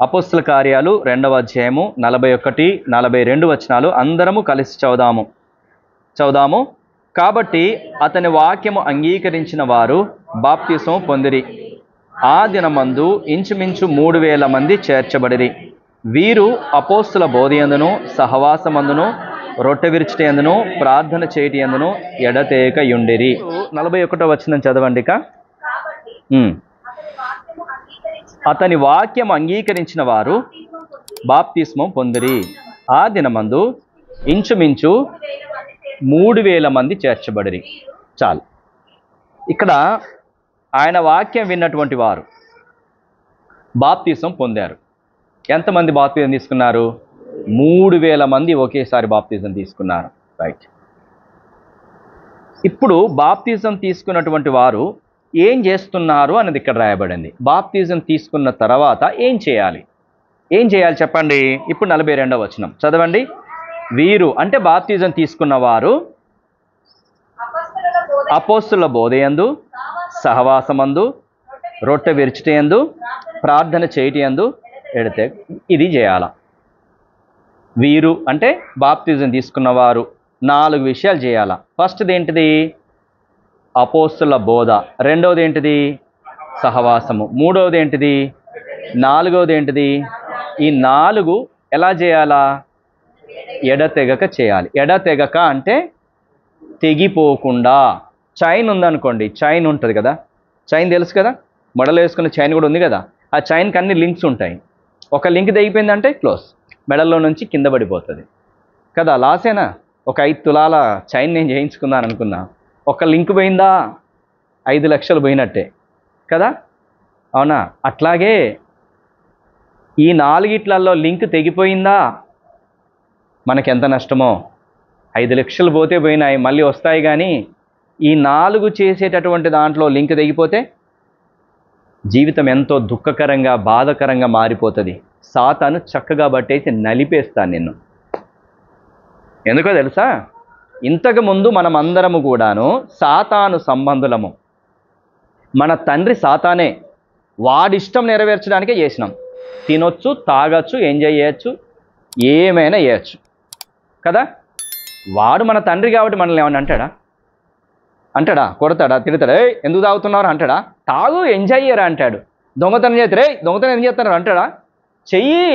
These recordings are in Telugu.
అపోస్తల కార్యాలు 2వ అధ్యాయము 41, 42 వచనాలు అందరము కలిసి చదువుదాము. కాబట్టి అతని వాక్యము అంగీకరించిన వారు బాప్తిసం పొందిరి. ఆ దినమందు ఇంచుమించు 3000 మంది చేర్చబడిరి. వీరు అపోస్తల బోధయందును సహవాసమందును రొట్టె విరుచుటయందును ప్రార్థన చేయటయందును ఎడతేకయుండిరి. 41వ వచనం చదవండి. అతని వాక్యం అంగీకరించిన వారు బాప్తిస్మం పొందిరి. ఆ దినమందు ఇంచుమించు 3000 మంది చేర్చబడిరి. చాలు. ఇక్కడ ఆయన వాక్యం విన్నటువంటి వారు బాప్తిసం పొందారు. ఎంతమంది బాప్తిజం తీసుకున్నారు? 3000 మంది ఒకేసారి బాప్తిజం తీసుకున్నారు. రైట్. ఇప్పుడు బాప్తిజం తీసుకున్నటువంటి వారు ఏం చేస్తున్నారు అన్నది ఇక్కడ రాయబడింది. బాప్తిజం తీసుకున్న తర్వాత ఏం చేయాలి చెప్పండి. ఇప్పుడు 42వ వచనం చదవండి. వీరు అంటే బాప్తిజం తీసుకున్న వారు అపోస్తలుల బోధయందు సహవాసమందు రొట్టె విరుచుటయందు ప్రార్థన చేయటయందు ఎడితే ఇది చేయాల. వీరు అంటే బాప్తిజం తీసుకున్నవారు 4 విషయాలు చేయాల. ఫస్ట్ది ఏంటిది? అపోస్తలుల బోధ. రెండవది ఏంటిది? సహవాసము. మూడవది ఏంటిది? నాలుగవది ఏంటిది? ఈ 4 ఎలా చేయాలా? ఎడతెగక చేయాలి. ఎడతెగక అంటే తెగిపోకుండా. చైన్ ఉందనుకోండి, చైన్ ఉంటుంది కదా, చైన్ తెలుసు కదా, మెడలో వేసుకున్న చైన్ కూడా ఉంది కదా, ఆ చైన్కి అన్ని లింక్స్ ఉంటాయి. ఒక లింక్ తెగిపోయిందంటే క్లోజ్, మెడల్లో నుంచి కింద పడిపోతుంది కదా. లాసేనా? ఒక 5 తులాల చైన్ నేను చేయించుకున్నాను అనుకున్నా, ఒక లింక్ పోయిందా 5 లక్షలు పోయినట్టే కదా, అవునా? అట్లాగే ఈ 4 లింక్ తెగిపోయిందా మనకెంత నష్టమో. 5 లక్షలు పోతే పోయినాయి, మళ్ళీ వస్తాయి. కానీ ఈ 4 చేసేటటువంటి దాంట్లో లింక్ తెగిపోతే జీవితం ఎంతో దుఃఖకరంగా బాధకరంగా మారిపోతుంది. సాతాను చక్కగా బట్టేసి నలిపేస్తాను నిన్ను. ఎందుకో తెలుసా? ఇంతకుముందు మనం అందరము కూడాను సాతాను సంబంధులము. మన తండ్రి సాతానే. వాడిష్టం నెరవేర్చడానికే చేసినాం. తినొచ్చు, తాగొచ్చు, ఎంజాయ్ చేయొచ్చు, ఏమైనా చేయొచ్చు కదా. వాడు మన తండ్రి కాబట్టి మనల్ని ఏమన్నా అంటాడా? కొడతాడా? తిడతాడా? ఎందుకు తాగుతున్నారు అంటాడా? తాగు, ఎంజాయ్ చేయరా అంటాడు. దొంగతనం చేస్తే దొంగతనం ఎందుకు చేస్తున్నారు అంటాడా? చెయ్యి,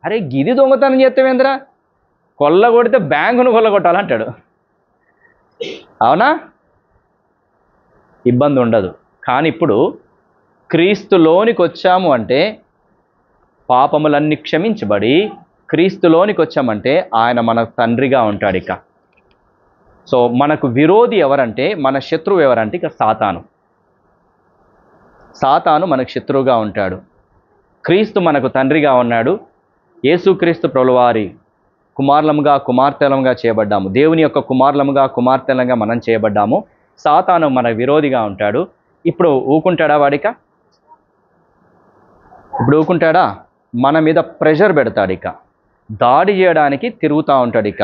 అరే గిది దొంగతనం చేస్తావేంద్రా, కొల్లగొడితే బ్యాంకును కొల్లగొట్టాలంటాడు. అవునా? ఇబ్బంది ఉండదు. కానీ ఇప్పుడు క్రీస్తులోనికి వచ్చాము అంటే పాపములన్నీ క్షమించబడి క్రీస్తులోనికి వచ్చామంటే ఆయన మన తండ్రిగా ఉంటాడు. ఇక సో మనకు విరోధి ఎవరంటే, మన శత్రువు ఎవరంటే ఇక సాతాను మనకు శత్రువుగా ఉంటాడు. క్రీస్తు మనకు తండ్రిగా ఉన్నాడు. యేసుక్రీస్తు ప్రభువారి కుమారులముగా కుమార్తెలముగా చేయబడ్డాము. దేవుని యొక్క కుమారులముగా కుమార్తెలంగా మనం చేయబడ్డాము. సాతాను మన విరోధిగా ఉంటాడు. ఇప్పుడు ఊకుంటాడా వాడిక? ఇప్పుడు ఊకుంటాడా? మన మీద ప్రెషర్ పెడతాడు. ఇక దాడి చేయడానికి తిరుగుతూ ఉంటాడు. ఇక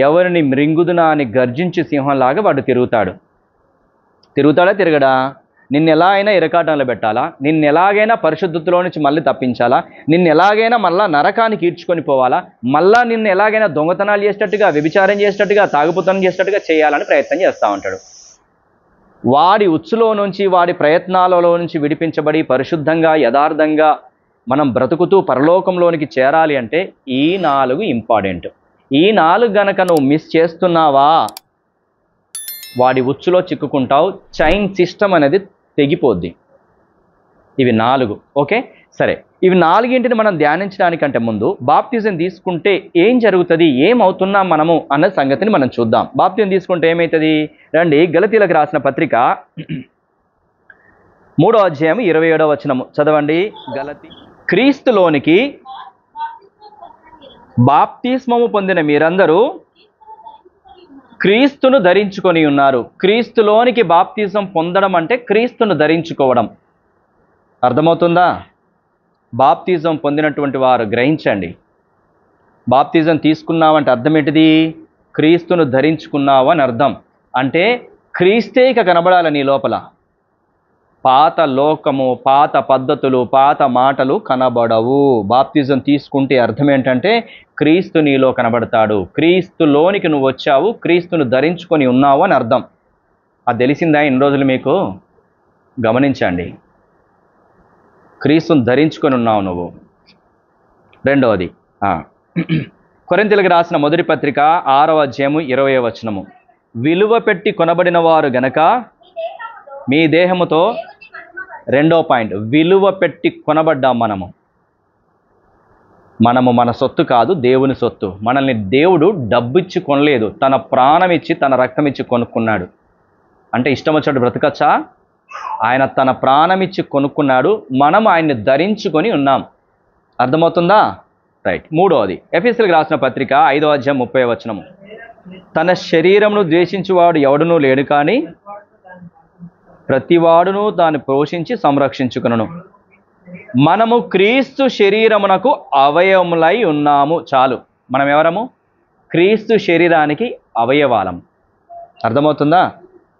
ఎవరిని మృంగుదునా అని గర్జించి సింహంలాగా వాడు తిరుగుతాడా తిరగడా? నిన్ను ఎలా అయినా ఇరకాటంలో పెట్టాలా, నిన్ను ఎలాగైనా పరిశుద్ధతలో నుంచి మళ్ళీ తప్పించాలా, నిన్ను ఎలాగైనా మళ్ళా నరకానికి ఈడ్చుకొని పోవాలా, మళ్ళా నిన్ను ఎలాగైనా దొంగతనాలు చేసేటట్టుగా, వ్యభిచారం చేసేటట్టుగా, తాగుబోతనం చేసేటట్టుగా చేయాలని ప్రయత్నం చేస్తూ ఉంటాడు. వాడి ఉచ్చులో నుంచి, వాడి ప్రయత్నాలలో నుంచి విడిపించబడి పరిశుద్ధంగా యథార్థంగా మనం బ్రతుకుతూ పరలోకంలోనికి చేరాలి అంటే ఈ 4 ఇంపార్టెంట్. ఈ 4 గనక నువ్వు మిస్ చేస్తున్నావా వాడి ఉచ్చులో చిక్కుకుంటావు. చైన్ సిస్టమ్ అనేది తెగిపోద్ది. ఇవి 4. ఓకే, సరే. ఇవి 4 మనం ధ్యానించడానికంటే ముందు బాప్తిజం తీసుకుంటే ఏం జరుగుతుంది, ఏమవుతున్నాం మనము అన్న సంగతిని మనం చూద్దాం. బాప్తిజం తీసుకుంటే ఏమవుతుంది? రండి, గలతీలకు రాసిన పత్రిక 3వ అధ్యాయం 27వ వచనము చదవండి. గలతీ, క్రీస్తులోనికి బాప్తిస్మము పొందిన మీరందరూ క్రీస్తును ధరించుకొని ఉన్నారు. క్రీస్తులోనికి బాప్తిజం పొందడం అంటే క్రీస్తును ధరించుకోవడం. అర్థమవుతుందా? బాప్తిజం పొందినటువంటి వారు గ్రహించండి. బాప్తిజం తీసుకున్నావంటే అర్థం ఏంటిది? క్రీస్తును ధరించుకున్నావు అని అర్థం. అంటే క్రీస్తే ఇక కనబడాలి నీ లోపల. పాత లోకము, పాత పద్ధతులు, పాత మాటలు కనబడవు. బాప్తిజం తీసుకుంటే అర్థం ఏంటంటే క్రీస్తు నీలో కనబడతాడు, క్రీస్తులోనికి నువ్వు వచ్చావు, క్రీస్తును ధరించుకొని ఉన్నావు అని అర్థం. అది తెలిసిందా ఇన్ని రోజులు మీకు? గమనించండి, క్రీస్తును ధరించుకొని ఉన్నావు నువ్వు. రెండవది కొరింథీయులకు రాసిన మొదటి పత్రిక 6వ అధ్యాయము 20వ వచనము, విలువ పెట్టి కొనబడిన వారు గనక మీ దేహముతో. రెండో పాయింట్, విలువ పెట్టి కొనబడ్డాం మనము. మన సొత్తు కాదు, దేవుని సొత్తు. మనల్ని దేవుడు డబ్బు ఇచ్చి కొనలేదు, తన ప్రాణం ఇచ్చి తన రక్తం ఇచ్చి కొనుక్కున్నాడు. అంటే ఇష్టం వచ్చినట్టు బ్రతకచ్చా? ఆయన తన ప్రాణం ఇచ్చి కొనుక్కున్నాడు, మనం ఆయన్ని ధరించుకొని ఉన్నాం. అర్థమవుతుందా? రైట్. మూడవది ఎఫెసీయులకు రాసిన పత్రిక 5వ అధ్యాయం 30వ వచనము, తన శరీరమును ద్వేషించువాడు ఎవడునూ లేడు, కానీ ప్రతివాడును దాన్ని పోషించి సంరక్షించుకును. మనము క్రీస్తు శరీరమునకు అవయవములై ఉన్నాము. చాలు. మనం ఎవరము? క్రీస్తు శరీరానికి అవయవాలం. అర్థమవుతుందా?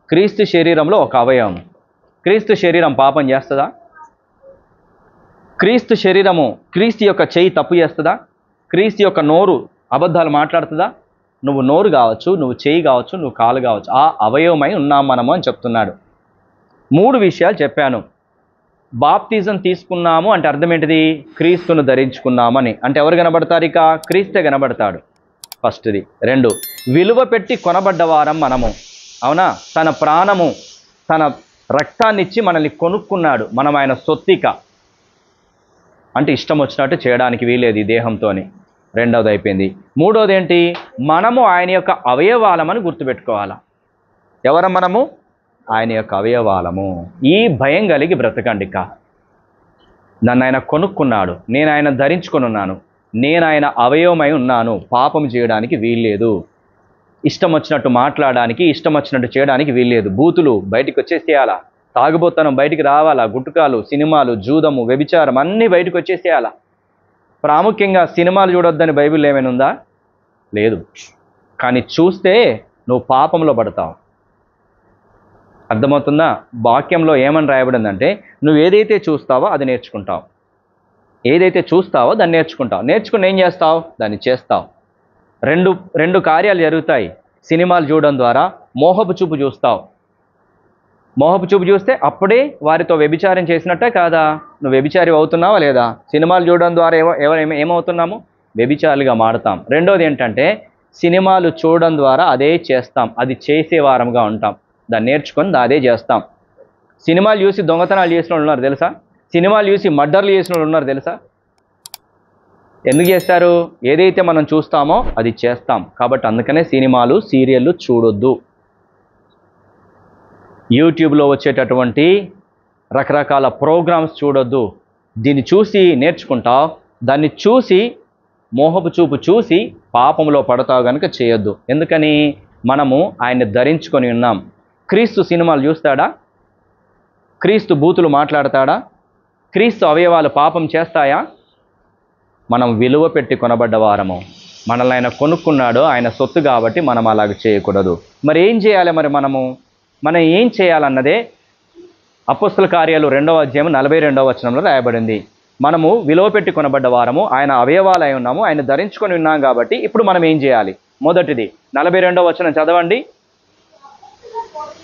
క్రీస్తు శరీరంలో ఒక అవయవం. క్రీస్తు శరీరం పాపం చేస్తుందా? క్రీస్తు శరీరము, క్రీస్తు యొక్క చెయ్యి తప్పు చేస్తుందా? క్రీస్తు యొక్క నోరు అబద్ధాలు మాట్లాడుతుందా? నువ్వు నోరు కావచ్చు, నువ్వు చెయ్యి కావచ్చు, నువ్వు కాలు కావచ్చు, ఆ అవయవమై ఉన్నాం మనము అని చెప్తున్నాడు. 3 విషయాలు చెప్పాను. బాప్తిజం తీసుకున్నాము అంటే అర్థం ఏంటిది? క్రీస్తును ధరించుకున్నామని. అంటే ఎవరు కనబడతారు? ఇక క్రీస్తే కనబడతాడు. ఫస్ట్ది. 2, విలువ పెట్టి కొనబడ్డవారం మనము. అవునా? తన ప్రాణము, తన రక్తాన్ని ఇచ్చి మనల్ని కొనుక్కున్నాడు. మనం ఆయన సొత్తిక. అంటే ఇష్టం వచ్చినట్టు చేయడానికి వీలేదు ఈ దేహంతోని. రెండవది అయిపోయింది. మూడవది ఏంటి? మనము ఆయన యొక్క అవయవాలమని గుర్తుపెట్టుకోవాలా. ఎవరం మనము? ఆయన యొక్క అవయవాలము. ఈ భయం కలిగి బ్రతకండి. నన్ను ఆయన కొనుక్కున్నాడు, నేను ఆయన ధరించుకొని ఉన్నాను, నేను ఆయన అవయవమై ఉన్నాను, పాపం చేయడానికి వీల్లేదు, ఇష్టం వచ్చినట్టు మాట్లాడడానికి, ఇష్టం వచ్చినట్టు చేయడానికి వీల్లేదు. బూతులు బయటికి వచ్చేసేయాలా, తాగుబోతనం బయటికి రావాలా, గుట్కాలు, సినిమాలు, జూదము, వ్యభిచారం అన్నీ బయటకు వచ్చేసేయాలా. ప్రాముఖ్యంగా సినిమాలు చూడొద్దని బైబిల్లో ఏమైనా ఉందా? లేదు. కానీ చూస్తే నువ్వు పాపంలో పడతావు. అర్థమవుతుందా? వాక్యంలో ఏమని రాయబడిందంటే నువ్వు ఏదైతే చూస్తావో అది నేర్చుకుంటావు, ఏదైతే చూస్తావో దాన్ని నేర్చుకుంటావు, నేర్చుకుని ఏం చేస్తావు? దాన్ని చేస్తావు. రెండు కార్యాలు జరుగుతాయి. సినిమాలు చూడడం ద్వారా మోహపు చూపు చూస్తావు. మోహపు చూపు చూస్తే అప్పుడే వారితో వ్యభిచారం చేసినట్టే కాదా? నువ్వు వ్యభిచారి అవుతున్నావా లేదా? సినిమాలు చూడడం ద్వారా ఏమవుతున్నాము? వ్యభిచారులుగా మారుతాం. రెండోది ఏంటంటే సినిమాలు చూడడం ద్వారా అదే చేస్తాం, అది చేసే వారంగా ఉంటాం. దాన్ని నేర్చుకొని అదే చేస్తాం. సినిమాలు చూసి దొంగతనాలు చేసిన వాళ్ళు ఉన్నారు తెలుసా? సినిమాలు చూసి మర్డర్లు చేసిన వాళ్ళు ఉన్నారు తెలుసా? ఎందుకు చేస్తారు? ఏదైతే మనం చూస్తామో అది చేస్తాం. కాబట్టి అందుకనే సినిమాలు, సీరియళ్ళు చూడొద్దు. యూట్యూబ్లో వచ్చేటటువంటి రకరకాల ప్రోగ్రామ్స్ చూడొద్దు. దీన్ని చూసి నేర్చుకుంటావు, దాన్ని చూసి మోహపు చూపు చూసి పాపంలో పడతావు కనుక చేయొద్దు. ఎందుకని? మనము ఆయన్ని ధరించుకొని ఉన్నాం. క్రీస్తు సినిమాలు చూస్తాడా? క్రీస్తు బూతులు మాట్లాడతాడా? క్రీస్తు అవయవాలు పాపం చేస్తాయా? మనం విలువ పెట్టి కొనబడ్డవారము. మనల్ని ఆయన కొనుక్కున్నాడు, ఆయన సొత్తు కాబట్టి మనం అలాగ చేయకూడదు. మరి ఏం చేయాలి? మనం ఏం చేయాలన్నదే అపోస్తల కార్యాలు 2వ అధ్యాయం 42వ వచనంలో రాయబడింది. మనము విలువ పెట్టి కొనబడ్డ వారము, ఆయన అవయవాలై ఉన్నాము, ఆయన ధరించుకొని ఉన్నాం. కాబట్టి ఇప్పుడు మనం ఏం చేయాలి? మొదటిది 42వ వచనం చదవండి.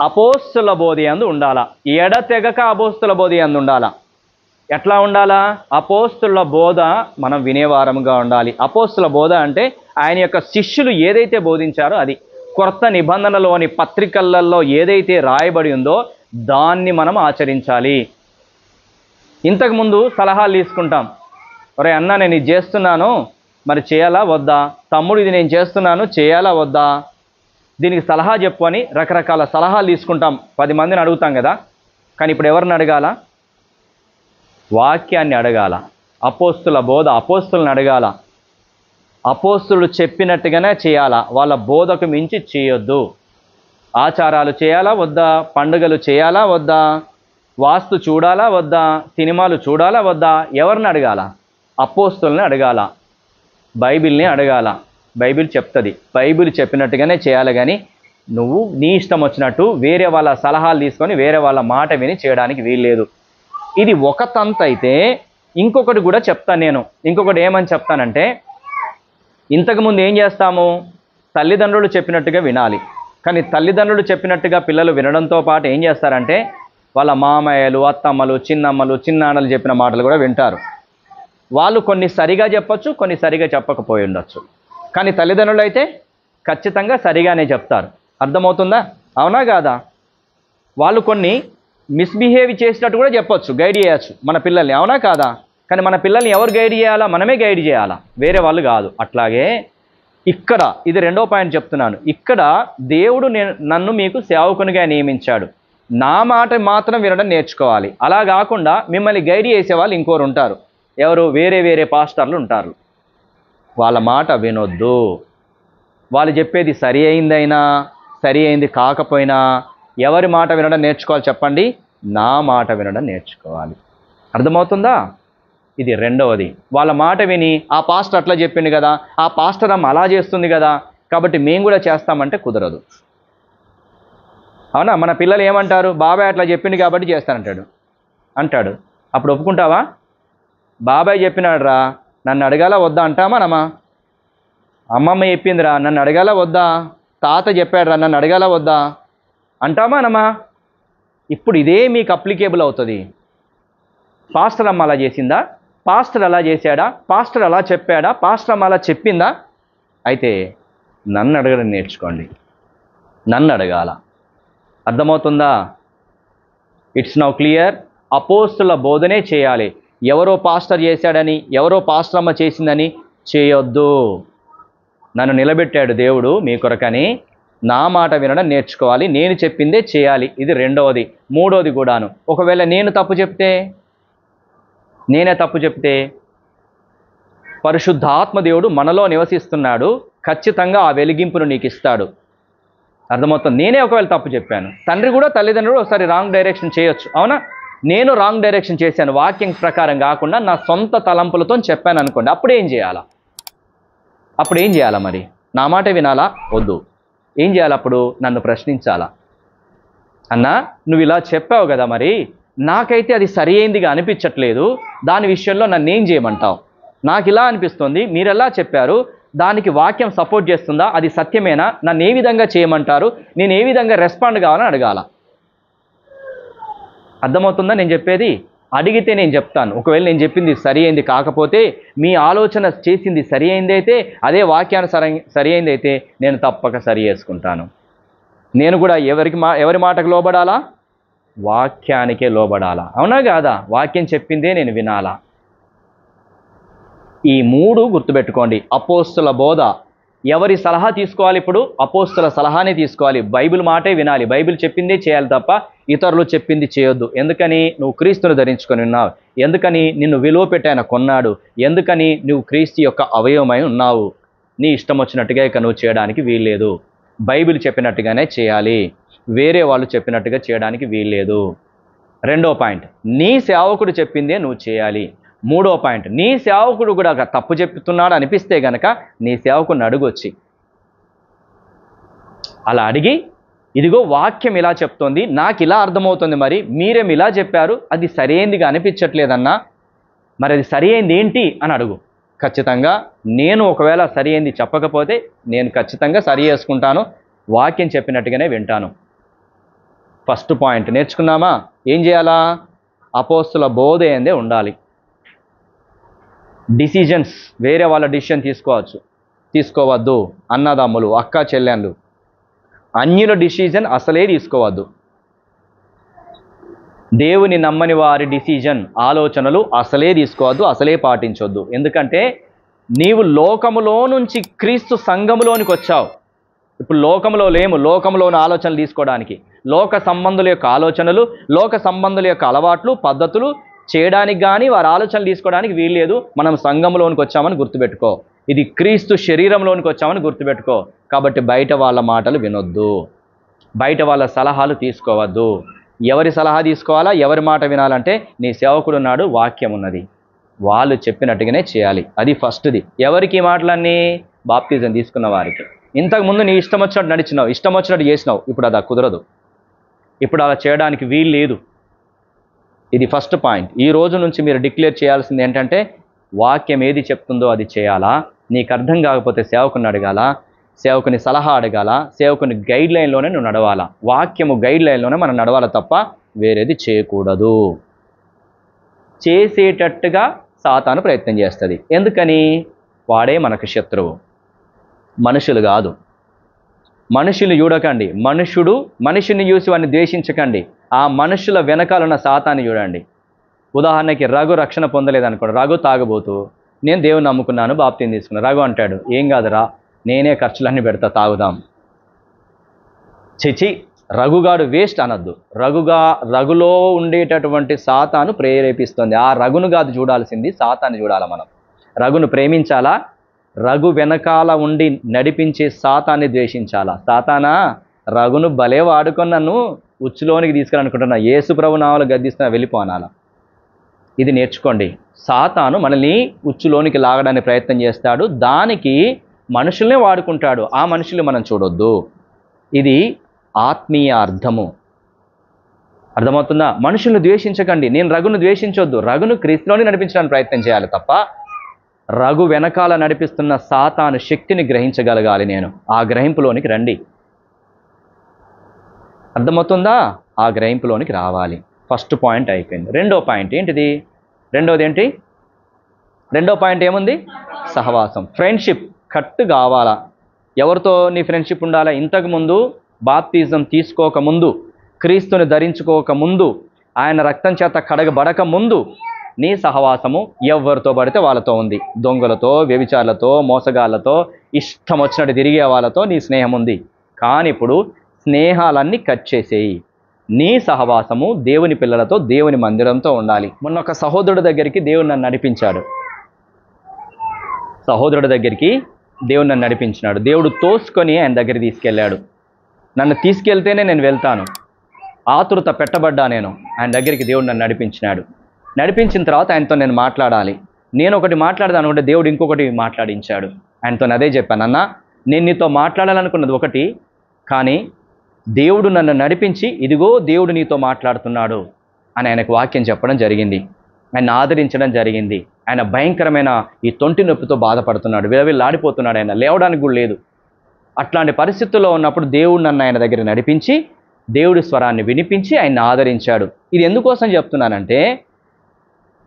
అపోస్తల బోధయందు ఉండాలా. ఎడతెగక అపోస్తల బోధయందు ఉండాలా. ఎట్లా ఉండాలా? అపోస్తల బోధ మనం వినేవారముగా ఉండాలి. అపోస్తల బోధ అంటే ఆయన యొక్క శిష్యులు ఏదైతే బోధించారో అది. కొత్త నిబంధనలోని పత్రికలలో ఏదైతే రాయబడి ఉందో దాన్ని మనం ఆచరించాలి. ఇంతకుముందు సలహాలు తీసుకుంటాం. ఒరే అన్న, నేను ఇది చేస్తున్నాను, మరి చేయాలా వద్దా? తమ్ముడు, ఇది నేను చేస్తున్నాను, చేయాలా వద్దా? దీనికి సలహా చెప్పు అని రకరకాల సలహాలు తీసుకుంటాం. 10 మందిని అడుగుతాం కదా. కానీ ఇప్పుడు ఎవరిని అడగాల? వాక్యాన్ని అడగాల. అపోస్తుల బోధ అపోస్తులను అడగాల. అపోస్తులు చెప్పినట్టుగానే చేయాలా. వాళ్ళ బోధకు మించి చేయొద్దు. ఆచారాలు చేయాలా వద్దా? పండుగలు చేయాలా వద్దా? వాస్తు చూడాలా వద్దా? సినిమాలు చూడాలా వద్దా? ఎవరిని అడగాల? అపోస్తుల్ని అడగాల, బైబిల్ని అడగాల. బైబిల్ చెప్తుంది, బైబిల్ చెప్పినట్టుగానే చేయాలి. కానీ నువ్వు నీ ఇష్టం వచ్చినట్టు వేరే వాళ్ళ సలహాలు తీసుకొని వేరే వాళ్ళ మాట విని చేయడానికి వీల్లేదు. ఇది ఒక తంతు అయితే ఇంకొకటి కూడా చెప్తాను నేను. ఇంకొకటి ఏమని చెప్తానంటే, ఇంతకుముందు ఏం చేస్తాము, తల్లిదండ్రులు చెప్పినట్టుగా వినాలి. కానీ తల్లిదండ్రులు చెప్పినట్టుగా పిల్లలు వినడంతో పాటు ఏం చేస్తారంటే వాళ్ళ మామయ్యలు, అత్తమ్మలు, చిన్నమ్మలు, చిన్నాన్నలు చెప్పిన మాటలు కూడా వింటారు. వాళ్ళు కొన్ని సరిగా చెప్పచ్చు, కొన్ని సరిగా చెప్పకపోయి ఉండొచ్చు. కానీ తల్లిదండ్రులు అయితే ఖచ్చితంగా సరిగానే చెప్తారు. అర్థమవుతుందా? అవునా కాదా? వాళ్ళు కొన్ని మిస్బిహేవ్ చేసినట్టు కూడా చెప్పొచ్చు, గైడ్ చేయొచ్చు మన పిల్లల్ని. అవునా కాదా? కానీ మన పిల్లల్ని ఎవరు గైడ్ చేయాలా? మనమే గైడ్ చేయాలా, వేరే వాళ్ళు కాదు. అట్లాగే ఇక్కడ ఇది రెండో పాయింట్ చెప్తున్నాను. ఇక్కడ దేవుడు నన్ను మీకు సేవకునిగా నియమించాడు. నా మాట మాత్రం వినడం నేర్చుకోవాలి. అలా కాకుండా మిమ్మల్ని గైడ్ చేసే వాళ్ళు ఇంకోరు ఉంటారు. ఎవరు? వేరే వేరే పాస్టర్లు ఉంటారు. వాళ్ళ మాట వినొద్దు. వాళ్ళు చెప్పేది సరి అయిందైనా సరి అయింది కాకపోయినా ఎవరి మాట వినడం నేర్చుకోవాలి చెప్పండి? నా మాట వినడం నేర్చుకోవాలి. అర్థమవుతుందా? ఇది రెండవది. వాళ్ళ మాట విని ఆ పాస్టర్ అట్లా చెప్పింది కదా, ఆ పాస్టర్ అమ్మ అలా చేస్తుంది కదా, కాబట్టి మేము కూడా చేస్తామంటే కుదరదు. అవునా? మన పిల్లలు ఏమంటారు? బాబాయ్ అట్లా చెప్పింది కాబట్టి అంటాడు. అప్పుడు ఒప్పుకుంటావా? బాబాయ్ చెప్పినాడు రా, నన్ను అడగాల వద్దా అంటామా నమ్మా? అమ్మమ్మ చెప్పిందిరా, నన్ను అడగాల వద్దా? తాత చెప్పాడు రా, నన్ను అడగాల వద్దా అంటామా నమ్మా? ఇప్పుడు ఇదే మీకు అప్లికేబుల్ అవుతుంది. పాస్టర్ అమ్మ అలా చేసిందా? పాస్టర్ అలా చేశాడా? పాస్టర్ అలా చెప్పాడా? పాస్టర్ అమ్మ అలా చెప్పిందా? అయితే నన్ను అడగడం నేర్చుకోండి. నన్ను అడగాల. అర్థమవుతుందా? It's now clear. అపోస్తుల బోధనే చేయాలి. ఎవరో పాస్టర్ చేశాడని, ఎవరో పాస్టర్ అమ్మ చేసిందని చేయొద్దు. నన్ను నిలబెట్టాడు దేవుడు మీ కొరకని నా మాట వినడం నేర్చుకోవాలి. నేను చెప్పిందే చేయాలి. ఇది రెండవది. మూడవది కూడాను, ఒకవేళ నేనే తప్పు చెప్తే పరిశుద్ధాత్మ దేవుడు మనలో నివసిస్తున్నాడు. ఖచ్చితంగా ఆ వెలిగింపును నీకు ఇస్తాడు. అర్థమవుతుంది? నేనే ఒకవేళ తప్పు చెప్పాను, తండ్రి కూడా తల్లిదండ్రులు ఒకసారి రాంగ్ డైరెక్షన్ చేయొచ్చు. అవునా? నేను రాంగ్ డైరెక్షన్ చేశాను, వాక్యం ప్రకారం కాకుండా నా సొంత తలంపులతో చెప్పాను అనుకోండి. అప్పుడు ఏం చేయాలా? మరి నా మాట వినాలా? వద్దు. ఏం చేయాలి? అప్పుడు నన్ను ప్రశ్నించాలా? అన్నా నువ్వు ఇలా చెప్పావు కదా, మరి నాకైతే అది సరి అయిందిగా అనిపించట్లేదు, దాని విషయంలో నన్ను ఏం చేయమంటావు? నాకు ఇలా అనిపిస్తుంది, మీరు ఎలా చెప్పారు, దానికి వాక్యం సపోర్ట్ చేస్తుందా? అది సత్యమేనా? నన్ను ఏ విధంగా చేయమంటారు? నేను ఏ విధంగా రెస్పాండ్ కావాలని అడగాల. అర్థమవుతుందా నేను చెప్పేది? అడిగితే నేను చెప్తాను. ఒకవేళ నేను చెప్పింది సరి అయింది కాకపోతే, మీ ఆలోచన చేసింది సరి అయింది అయితే, అదే వాక్యాన్ని సరి అయింది అయితే నేను తప్పక సరి చేసుకుంటాను. నేను కూడా ఎవరి మాటకు లోబడాలా? వాక్యానికే లోబడాలా. అవునా కాదా? వాక్యం చెప్పిందే నేను వినాలా. ఈ మూడు గుర్తుపెట్టుకోండి. అపోస్తుల బోధ. ఎవరి సలహా తీసుకోవాలి? ఇప్పుడు అపోస్తుల సలహానే తీసుకోవాలి. బైబిల్ మాటే వినాలి. బైబిల్ చెప్పిందే చేయాలి తప్ప ఇతరులు చెప్పింది చేయొద్దు. ఎందుకని? నువ్వు క్రీస్తును ధరించుకొని ఉన్నావు. ఎందుకని? నిన్ను విలువ పెట్టి ఆయన కొన్నాడు. ఎందుకని? నువ్వు క్రీస్తు యొక్క అవయవమై ఉన్నావు. నీ ఇష్టం వచ్చినట్టుగా ఇక నువ్వు చేయడానికి వీల్లేదు. బైబిల్ చెప్పినట్టుగానే చేయాలి. వేరే వాళ్ళు చెప్పినట్టుగా చేయడానికి వీల్లేదు. రెండో పాయింట్, నీ సేవకుడు చెప్పిందే నువ్వు చేయాలి. మూడో పాయింట్, నీ సేవకుడు కూడా తప్పు చెప్తున్నాడు అనిపిస్తే గనక నీ సేవకుడిని అడుగొచ్చి, అలా అడిగి, ఇదిగో వాక్యం ఇలా చెప్తోంది, నాకు ఇలా అర్థమవుతుంది, మరి మీరేమి ఇలా చెప్పారు, అది సరైనదిగా అనిపించట్లేదన్నా, మరి అది సరి అయింది ఏంటి అని అడుగు. ఖచ్చితంగా నేను ఒకవేళ సరి అయింది చెప్పకపోతే నేను ఖచ్చితంగా సరి చేసుకుంటాను. వాక్యం చెప్పినట్టుగానే వింటాను. ఫస్ట్ పాయింట్ నేర్చుకున్నామా? ఏం చేయాలా? అపోస్తుల బోధ ఏందే ఉండాలి. డిసిజన్స్, వేరే వాళ్ళ డిసిషన్ తీసుకోవద్దు. అన్నదమ్ములు, అక్క చెల్లెళ్ళు, అన్యుల డిసిజన్ అసలే తీసుకోవద్దు. దేవుని నమ్మని వారి డిసిజన్, ఆలోచనలు అసలే తీసుకోవద్దు, అసలే పాటించొద్దు. ఎందుకంటే నీవు లోకములో నుంచి క్రీస్తు సంఘములోనికి వచ్చావు. ఇప్పుడు లోకంలో లేము. లోకంలోని ఆలోచనలు తీసుకోవడానికి, లోక సంబంధుల యొక్క ఆలోచనలు, లోక సంబంధుల యొక్క అలవాట్లు, పద్ధతులు చేయడానికి కానీ వారి ఆలోచనలు తీసుకోవడానికి వీల్లేదు. మనం సంఘంలోనికి వచ్చామని గుర్తుపెట్టుకో. ఇది క్రీస్తు శరీరంలోనికి వచ్చామని గుర్తుపెట్టుకో. కాబట్టి బయట వాళ్ళ మాటలు వినొద్దు, బయట వాళ్ళ సలహాలు తీసుకోవద్దు. ఎవరి సలహా తీసుకోవాలా, ఎవరి మాట వినాలంటే నీ సేవకుడు ఉన్నాడు, వాక్యం ఉన్నది, వాళ్ళు చెప్పినట్టుగానే చేయాలి. అది ఫస్ట్ది. ఎవరికి మాటలన్నీ? బాప్తిజం తీసుకున్న వారికి. ఇంతకుముందు నీ ఇష్టం వచ్చినట్టు నడిచినావు, ఇష్టం వచ్చినట్టు చేసినావు, ఇప్పుడు అది కుదరదు. ఇప్పుడు అలా చేయడానికి వీలు లేదు. ఇది ఫస్ట్ పాయింట్. ఈ రోజు నుంచి మీరు డిక్లేర్ చేయాల్సింది ఏంటంటే, వాక్యం ఏది చెప్తుందో అది చేయాలా, నీకు అర్థం కాకపోతే సేవకుని అడగాల, సేవకుని సలహా అడగాల, సేవకుని గైడ్ లైన్లోనే నువ్వు నడవాలా. వాక్యము గైడ్ లైన్లోనే మనం నడవాలి తప్ప వేరేది చేయకూడదు. చేసేటట్టుగా సాతాను ప్రయత్నం చేస్తుంది. ఎందుకని? వాడే మనకు శత్రువు, మనుషులు కాదు. మనుషులు చూడకండి, మనిషిని చూసి వాడిని ద్వేషించకండి. ఆ మనుషుల వెనకాలన్న సాతాన్ని చూడండి. ఉదాహరణకి రఘు రక్షణ పొందలేదనుకోండి, రఘు తాగబోతూ నేను దేవుని నమ్ముకున్నాను, బాప్తీసం తీసుకున్నాను. రఘు అంటాడు, ఏం కాదురా, నేనే ఖర్చులన్నీ పెడతా, తాగుదాం. చిచి, రఘుగాడు వేస్ట్ అనద్దు. రఘులో ఉండేటటువంటి సాతాను ప్రేరేపిస్తుంది. ఆ రఘును కాదు చూడాల్సింది, సాతాన్ని చూడాలి మనం. రఘును ప్రేమించాలా, రఘు వెనకాల ఉండి నడిపించే సాతాన్ని ద్వేషించాలా. సాతానా, రఘును భలే వాడుకొని నన్ను ఉచ్చులోనికి తీసుకురానుకుంటున్నా, యేసు ప్రభు నామములో గద్దిస్తున్నా, వెళ్ళిపోనాలా. ఇది నేర్చుకోండి. సాతాను మనల్ని ఉచ్చులోనికి లాగడానికి ప్రయత్నం చేస్తాడు, దానికి మనుషుల్నే వాడుకుంటాడు. ఆ మనుషుల్ని మనం చూడొద్దు. ఇది ఆత్మీయ అర్థము. అర్థమవుతుందా? మనుషుల్ని ద్వేషించకండి. నేను రఘును ద్వేషించొద్దు, రఘును క్రీస్తులోని నడిపించడానికి ప్రయత్నం చేయాలి తప్ప రఘు వెనకాల నడిపిస్తున్న సాతాను శక్తిని గ్రహించగలగాలి. నేను ఆ గ్రహింపులోనికి రండి. అర్థమవుతుందా? ఆ గ్రహింపులోనికి రావాలి. ఫస్ట్ పాయింట్ అయిపోయింది. రెండో పాయింట్ ఏంటిది? రెండో పాయింట్ ఏముంది? సహవాసం, ఫ్రెండ్షిప్. కట్టు కావాలా. ఎవరితో నీ ఫ్రెండ్షిప్ ఉండాలా? ఇంతకుముందు బాప్తిజం తీసుకోకముందు, క్రీస్తుని ధరించుకోకముందు, ఆయన రక్తం చేత కడగబడక ముందు నీ సహవాసము ఎవరితో పడితే వాళ్ళతో ఉంది. దొంగలతో, వ్యభిచారులతో, మోసగాళ్ళతో, ఇష్టం వచ్చినట్టు తిరిగే వాళ్ళతో నీ స్నేహం ఉంది. కానీ ఇప్పుడు స్నేహాలన్నీ కట్ చేసేయి. నీ సహవాసము దేవుని పిల్లలతో, దేవుని మందిరంతో ఉండాలి. మొన్న ఒక సహోదరుడి దగ్గరికి దేవుడు నన్ను నడిపించాడు. దేవుడు నడిపించినాడు. దేవుడు తోసుకొని ఆయన దగ్గరికి తీసుకెళ్ళాడు. నన్ను తీసుకెళ్తేనే నేను వెళ్తాను. ఆతురత పెట్టబడ్డా నేను. ఆయన దగ్గరికి దేవుడు నన్ను నడిపించినాడు. నడిపించిన తర్వాత ఆయనతో నేను మాట్లాడాలి. నేను ఒకటి మాట్లాడదాను అనుకుంటే దేవుడు ఇంకొకటి మాట్లాడించాడు. ఆయనతో అదే చెప్పాను, అన్న నేను నీతో మాట్లాడాలనుకున్నది ఒకటి, కానీ దేవుడు నన్ను నడిపించి ఇదిగో దేవుడు నీతో మాట్లాడుతున్నాడు అని ఆయనకు వాక్యం చెప్పడం జరిగింది. ఆయన ఆదరించడం జరిగింది. ఆయన భయంకరమైన ఈ తొంటి నొప్పితో బాధపడుతున్నాడు, విలవిల్లాడిపోతున్నాడు, ఆయన లేవడానికి కూడా లేదు. అట్లాంటి పరిస్థితుల్లో ఉన్నప్పుడు దేవుడు నన్ను ఆయన దగ్గర నడిపించి, దేవుడి స్వరాన్ని వినిపించి ఆయన్ని ఆదరించాడు. ఇది ఎందుకోసం చెప్తున్నానంటే,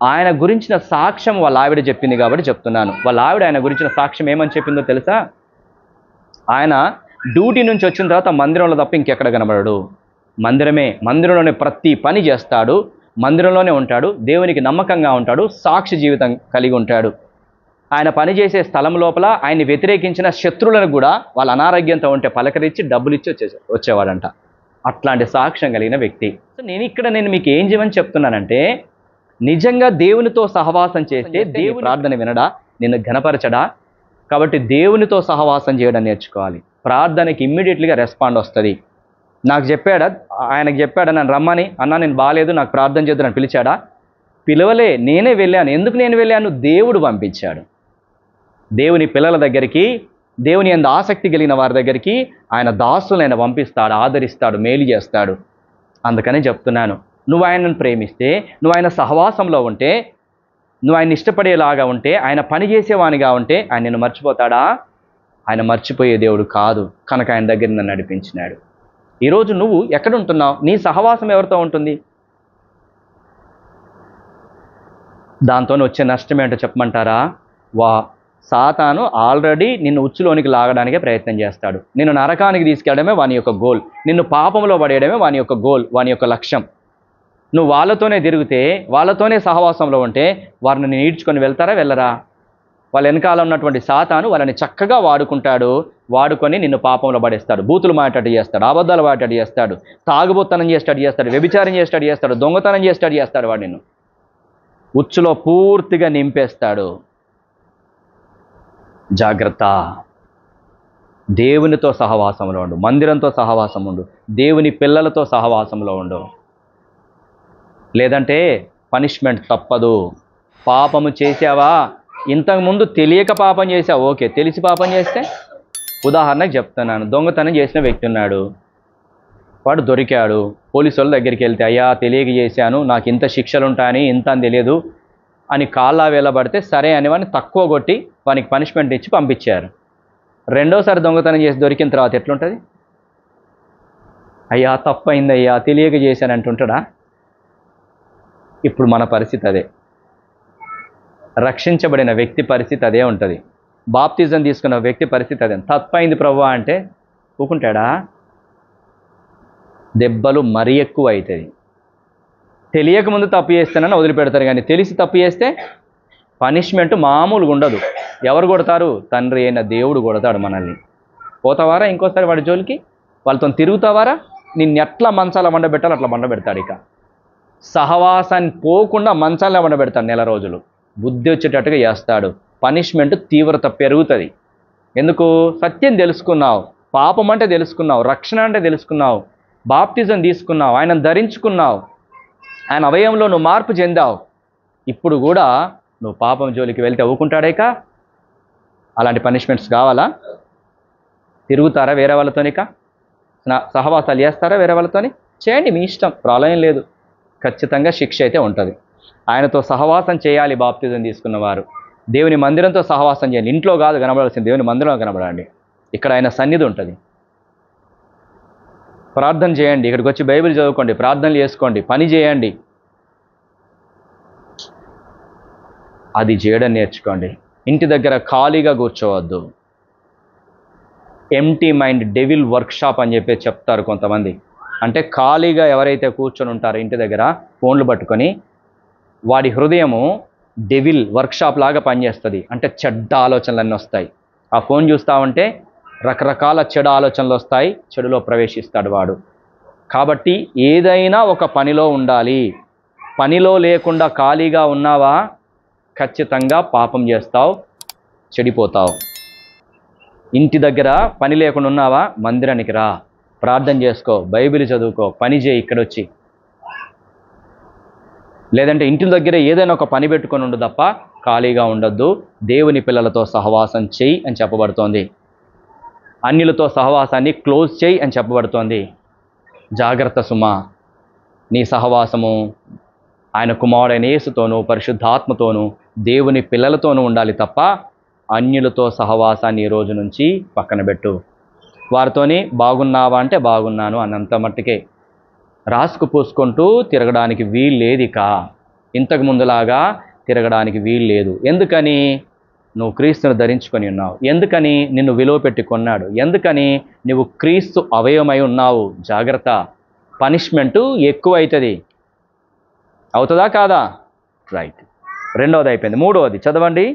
ఆయన గురించిన సాక్ష్యం వాళ్ళ ఆవిడ చెప్పింది కాబట్టి చెప్తున్నాను. వాళ్ళ ఆవిడ ఆయన గురించిన సాక్ష్యం ఏమని చెప్పిందో తెలుసా? ఆయన డ్యూటీ నుంచి వచ్చిన తర్వాత మందిరంలో తప్ప ఇంకెక్కడ కనబడడు. మందిరంలోనే ప్రతి పని చేస్తాడు, మందిరంలోనే ఉంటాడు, దేవునికి నమ్మకంగా ఉంటాడు, సాక్షి జీవితం కలిగి ఉంటాడు. ఆయన పనిచేసే స్థలం లోపల ఆయన్ని వ్యతిరేకించిన శత్రువులను కూడా వాళ్ళ అనారోగ్యంతో ఉంటే పలకరించి డబ్బులు ఇచ్చి వచ్చేవాడంట. అట్లాంటి సాక్ష్యం కలిగిన వ్యక్తి. సో నేను మీకు ఏం చేయమని చెప్తున్నానంటే, నిజంగా దేవునితో సహవాసం చేస్తే దేవుని ప్రార్థన వినడా, నిన్ను ఘనపరచడా? కాబట్టి దేవునితో సహవాసం చేయడం నేర్చుకోవాలి. ప్రార్థనకి ఇమ్మీడియట్లీగా రెస్పాండ్ వస్తుంది. ఆయనకు చెప్పాడా నన్ను రమ్మని? అన్నా నేను బాగాలేదు, నాకు ప్రార్థన చేద్దాం అని పిలిచాడా? పిలవలే, నేనే వెళ్ళాను. ఎందుకు నేను వెళ్ళాను? దేవుడు పంపించాడు. దేవుని పిల్లల దగ్గరికి, దేవుని యందు ఆసక్తి కలిగిన వారి దగ్గరికి ఆయన దాసులను ఆయన పంపిస్తాడు, ఆదరిస్తాడు, మేలు చేస్తాడు. అందుకని చెప్తున్నాను, నువ్వు ఆయనను ప్రేమిస్తే, నువ్వు ఆయన సహవాసంలో ఉంటే, నువ్వు ఆయన ఇష్టపడేలాగా ఉంటే, ఆయన పని చేసేవానిగా ఉంటే ఆయన నిన్ను మర్చిపోతాడా? ఆయన మర్చిపోయే దేవుడు కాదు. కనుక ఆయన దగ్గర నన్ను నడిపించినాడు. ఈరోజు నువ్వు ఎక్కడుంటున్నావు? నీ సహవాసం ఎవరితో ఉంటుంది? దాంతో వచ్చే నష్టం ఏంటో చెప్పమంటారా? సాతాను ఆల్రెడీ నిన్ను ఉచ్చులోనికి లాగడానికే ప్రయత్నం చేస్తాడు. నిన్ను నరకానికి తీసుకెళ్ళడమే వాని యొక్క గోల్. నిన్ను పాపంలో పడేయడమే వాని యొక్క గోల్, వాని యొక్క లక్ష్యం. నువ్వు వాళ్ళతోనే తిరిగితే, వాళ్ళతోనే సహవాసంలో ఉంటే వారిని నేను ఈడ్చుకొని వెళ్తారా, వెళ్ళరా? వాళ్ళ వెనకాల ఉన్నటువంటి సాతాను వాళ్ళని చక్కగా వాడుకొని నిన్ను పాపంలో పడేస్తాడు. బూతులు మాట్లాడి చేస్తాడు, అబద్ధాలు మాట్లాడి చేస్తాడు, తాగుబోత్తనం చేస్తాడు, వ్యభిచారం చేస్తాడు, దొంగతనం చేస్తాడు. వాడు నిన్ను ఉచ్చులో పూర్తిగా నింపేస్తాడు. జాగ్రత్త. దేవునితో సహవాసంలో ఉండు, మందిరంతో సహవాసం ఉండు, దేవుని పిల్లలతో సహవాసంలో ఉండు. లేదంటే పనిష్మెంట్ తప్పదు. పాపము చేసావా, ఇంతకుముందు తెలియక పాపం చేసావు, ఓకే. తెలిసి పాపం చేస్తే ఉదాహరణకు చెప్తున్నాను, దొంగతనం చేసిన వ్యక్తి ఉన్నాడు, వాడు దొరికాడు. పోలీసు వాళ్ళ దగ్గరికి వెళ్తే, అయ్యా తెలియక చేశాను, నాకు ఇంత శిక్షలు ఉంటాయని ఇంత అని తెలియదు అని కాళ్ళ వేలబడితే సరే అని వాడిని తక్కువ కొట్టి వానికి పనిష్మెంట్ ఇచ్చి పంపించారు. రెండోసారి దొంగతనం చేసి దొరికిన తర్వాత ఎట్లుంటుంది? అయ్యా తప్పైంది, అయ్యా తెలియక చేశాను అంటుంటాడా? ఇప్పుడు మన పరిస్థితి అదే. రక్షించబడిన వ్యక్తి పరిస్థితి అదే ఉంటుంది. బాప్తిజం తీసుకున్న వ్యక్తి పరిస్థితి అదే. తప్పైంది ప్రభువా అంటే ఊకుంటాడా? దెబ్బలు మరీ ఎక్కువ అవుతుంది. తెలియకముందు తప్పు చేస్తానని వదిలిపెడతారు, కానీ తెలిసి తప్పు చేస్తే పనిష్మెంట్ మామూలుగా ఉండదు. ఎవరు కొడతారు? తండ్రి అయిన దేవుడు కొడతాడు మనల్ని. పోతావారా ఇంకోసారి వాడి జోలికి? వాళ్ళతో తిరుగుతావారా? నిన్ను ఎట్లా మంచాల వండబెట్టాలో అట్లా వండబెడతాడు. ఇక సహవాసాన్ని పోకుండా మంచాల వండబెడతాడు. నెల రోజులు బుద్ధి వచ్చేటట్టుగా చేస్తాడు. పనిష్మెంట్ తీవ్రత పెరుగుతుంది. ఎందుకు? సత్యం తెలుసుకున్నావు, పాపం అంటే తెలుసుకున్నావు, రక్షణ అంటే తెలుసుకున్నావు, బాప్తిజం తీసుకున్నావు, ఆయనను ధరించుకున్నావు, ఆయన అవయంలో నువ్వు మార్పు చెందావు. ఇప్పుడు కూడా నువ్వు పాపం జోలికి వెళ్తే ఊకుంటాడేక? అలాంటి పనిష్మెంట్స్ కావాలా? తిరుగుతారా వేరే వాళ్ళతోనిక? సహవాసాలు చేస్తారా వేరే వాళ్ళతోని? చేయండి, మీ ఇష్టం, ప్రాబ్లం లేదు. ఖచ్చితంగా శిక్ష అయితే ఉంటుంది. ఆయనతో సహవాసం చేయాలి. బాప్తిజం తీసుకున్నవారు దేవుని మందిరంతో సహవాసం చేయాలి. ఇంట్లో కాదు కనబడాల్సింది, దేవుని మందిరంలో కనబడండి. ఇక్కడ ఆయన సన్నిధి ఉంటుంది. ప్రార్థన చేయండి, ఇక్కడికి వచ్చి బైబిల్ చదువుకోండి, ప్రార్థనలు చేసుకోండి, పని చేయండి. అది చేయడం నేర్చుకోండి. ఇంటి దగ్గర ఖాళీగా కూర్చోవద్దు. ఎంటీ మైండ్ డెవిల్ వర్క్షాప్ అని చెప్పి చెప్తారు కొంతమంది. అంటే ఖాళీగా ఎవరైతే కూర్చొని ఉంటారో ఇంటి దగ్గర ఫోన్లు పట్టుకొని, వాడి హృదయము డెవిల్ వర్క్షాప్ లాగా పనిచేస్తుంది. అంటే చెడ్డ ఆలోచనలన్నీ వస్తాయి. ఆ ఫోన్ చూస్తూ ఉంటే రకరకాల చెడు ఆలోచనలు వస్తాయి, చెడులో ప్రవేశిస్తాడు వాడు. కాబట్టి ఏదైనా ఒక పనిలో ఉండాలి. పనిలో లేకుండా ఖాళీగా ఉన్నావా, ఖచ్చితంగా పాపం చేస్తావు, చెడిపోతావు. ఇంటి దగ్గర పని లేకుండా ఉన్నావా, మందిరానికి రా, ప్రార్థన చేసుకో, బైబిల్ చదువుకో, పని చేయి ఇక్కడొచ్చి. లేదంటే ఇంటి దగ్గర ఏదైనా ఒక పని పెట్టుకొని ఉండు తప్ప ఖాళీగా ఉండొద్దు. దేవుని పిల్లలతో సహవాసం చేయి అని చెప్పబడుతోంది. అన్యులతో సహవాసాన్ని క్లోజ్ చేయి అని చెప్పబడుతోంది. జాగ్రత్త సుమా, నీ సహవాసము ఆయన కుమారుడైన యేసుతోనూ పరిశుద్ధాత్మతోనూ దేవుని పిల్లలతోనూ ఉండాలి తప్ప అన్యులతో సహవాసాన్ని ఈ రోజు నుంచి పక్కన పెట్టు. వారితోని బాగున్నావా అంటే బాగున్నాను అన్నంత మట్టుకే. రాసుకు పూసుకుంటూ తిరగడానికి వీలు లేదు. ఇక ఇంతకు ముందులాగా తిరగడానికి వీలు లేదు. ఎందుకని? నువ్వు క్రీస్తును ధరించుకొని ఉన్నావు. ఎందుకని? నిన్ను విలువ పెట్టి కొన్నాడు. ఎందుకని? నువ్వు క్రీస్తు అవయవమై ఉన్నావు. జాగ్రత్త, పనిష్మెంటు ఎక్కువ అవుతుంది. అవుతుందా కాదా? రైట్. రెండవది అయిపోయింది. మూడవది చదవండి.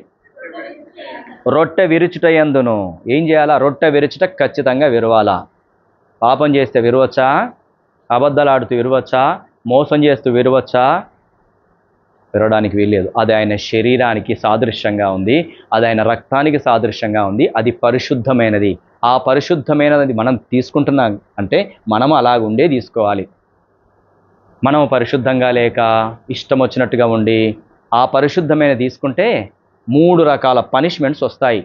రొట్టె విరుచుట యందును. ఏం చేయాలా? రొట్టె విరుచుట ఖచ్చితంగా విరవాలా. పాపం చేస్తే విరవచ్చా? అబద్ధాలు ఆడుతూ విరవచ్చా? మోసం చేస్తూ విరవచ్చా? విరవడానికి వీల్లేదు. అది ఆయన శరీరానికి సాదృశ్యంగా ఉంది, అది ఆయన రక్తానికి సాదృశ్యంగా ఉంది, అది పరిశుద్ధమైనది. ఆ పరిశుద్ధమైనది మనం తీసుకుంటున్నాం అంటే మనం అలాగుండే తీసుకోవాలి. మనం పరిశుద్ధంగా లేక ఇష్టం వచ్చినట్టుగా ఉండి ఆ పరిశుద్ధమైన తీసుకుంటే 3 రకాల పనిష్మెంట్స్ వస్తాయి.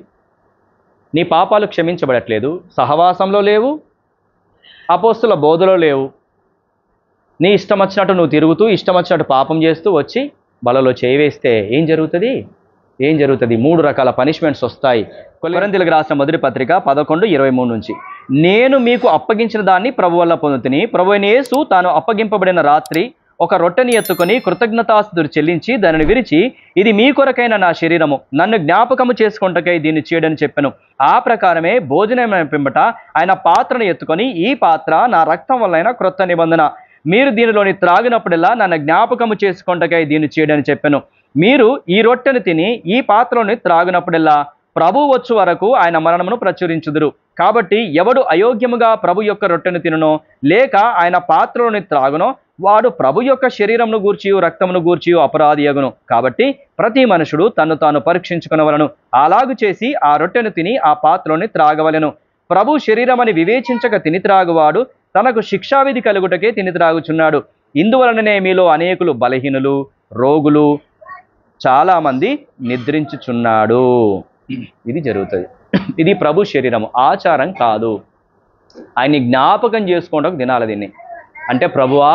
నీ పాపాలు క్షమించబడట్లేదు, సహవాసంలో లేవు, అపోస్తుల బోధలో లేవు. నీ ఇష్టం వచ్చినట్టు నువ్వు తిరుగుతూ ఇష్టం వచ్చినట్టు పాపం చేస్తూ వచ్చి బలలో చేయివేస్తే ఏం జరుగుతుంది? 3 రకాల పనిష్మెంట్స్ వస్తాయి. కొరింథీయులకు రాసిన మొదటి పత్రిక 11:23 నుంచి. నేను మీకు అప్పగించిన దాన్ని ప్రభు వల్ల పొందుతుని, ప్రభువైన యేసు తాను అప్పగింపబడిన రాత్రి ఒక రొట్టెని ఎత్తుకొని కృతజ్ఞతాస్తుతులు చెల్లించి దానిని విరిచి, ఇది మీ కొరకైన నా శరీరము, నన్ను జ్ఞాపకము చేసుకొనుటకై దీన్ని చేయడని చెప్పెను. ఆ ప్రకారమే భోజనం పిమ్మట ఆయన పాత్రను ఎత్తుకొని, ఈ పాత్ర నా రక్తం వలన క్రొత్త నిబంధన, మీరు దీనిలోని త్రాగినప్పుడల్లా నన్ను జ్ఞాపకము చేసుకొనుటకై దీన్ని చేయడని చెప్పెను. మీరు ఈ రొట్టెను తిని ఈ పాత్రలోని త్రాగినప్పుడల్లా ప్రభు వచ్చు వరకు ఆయన మరణమును ప్రచురించుదురు. కాబట్టి ఎవడు అయోగ్యముగా ప్రభు యొక్క రొట్టెను తినునో లేక ఆయన పాత్రలోని త్రాగునో వాడు ప్రభు యొక్క శరీరమును గూర్చియు రక్తమును గూర్చియు అపరాధియగును. కాబట్టి ప్రతి మనుషుడు తన్ను తాను పరీక్షించుకొనవలెను. అలాగు చేసి ఆ రొట్టెను తిని ఆ పాత్రలోని త్రాగవలెను. ప్రభు శరీరమని వివేచించక తిని త్రాగువాడు తనకు శిక్షావిధి కలుగుటకే తిని త్రాగుచున్నాడు. ఇందువలననే మీలో అనేకులు బలహీనులు, రోగులు, చాలామంది నిద్రించుచున్నాడు. ఇది జరుగుతుంది. ఇది ప్రభు శరీరము, ఆచారం కాదు. ఆయన్ని జ్ఞాపకం చేసుకోవడానికి తినాలి దీన్ని. అంటే ప్రభువా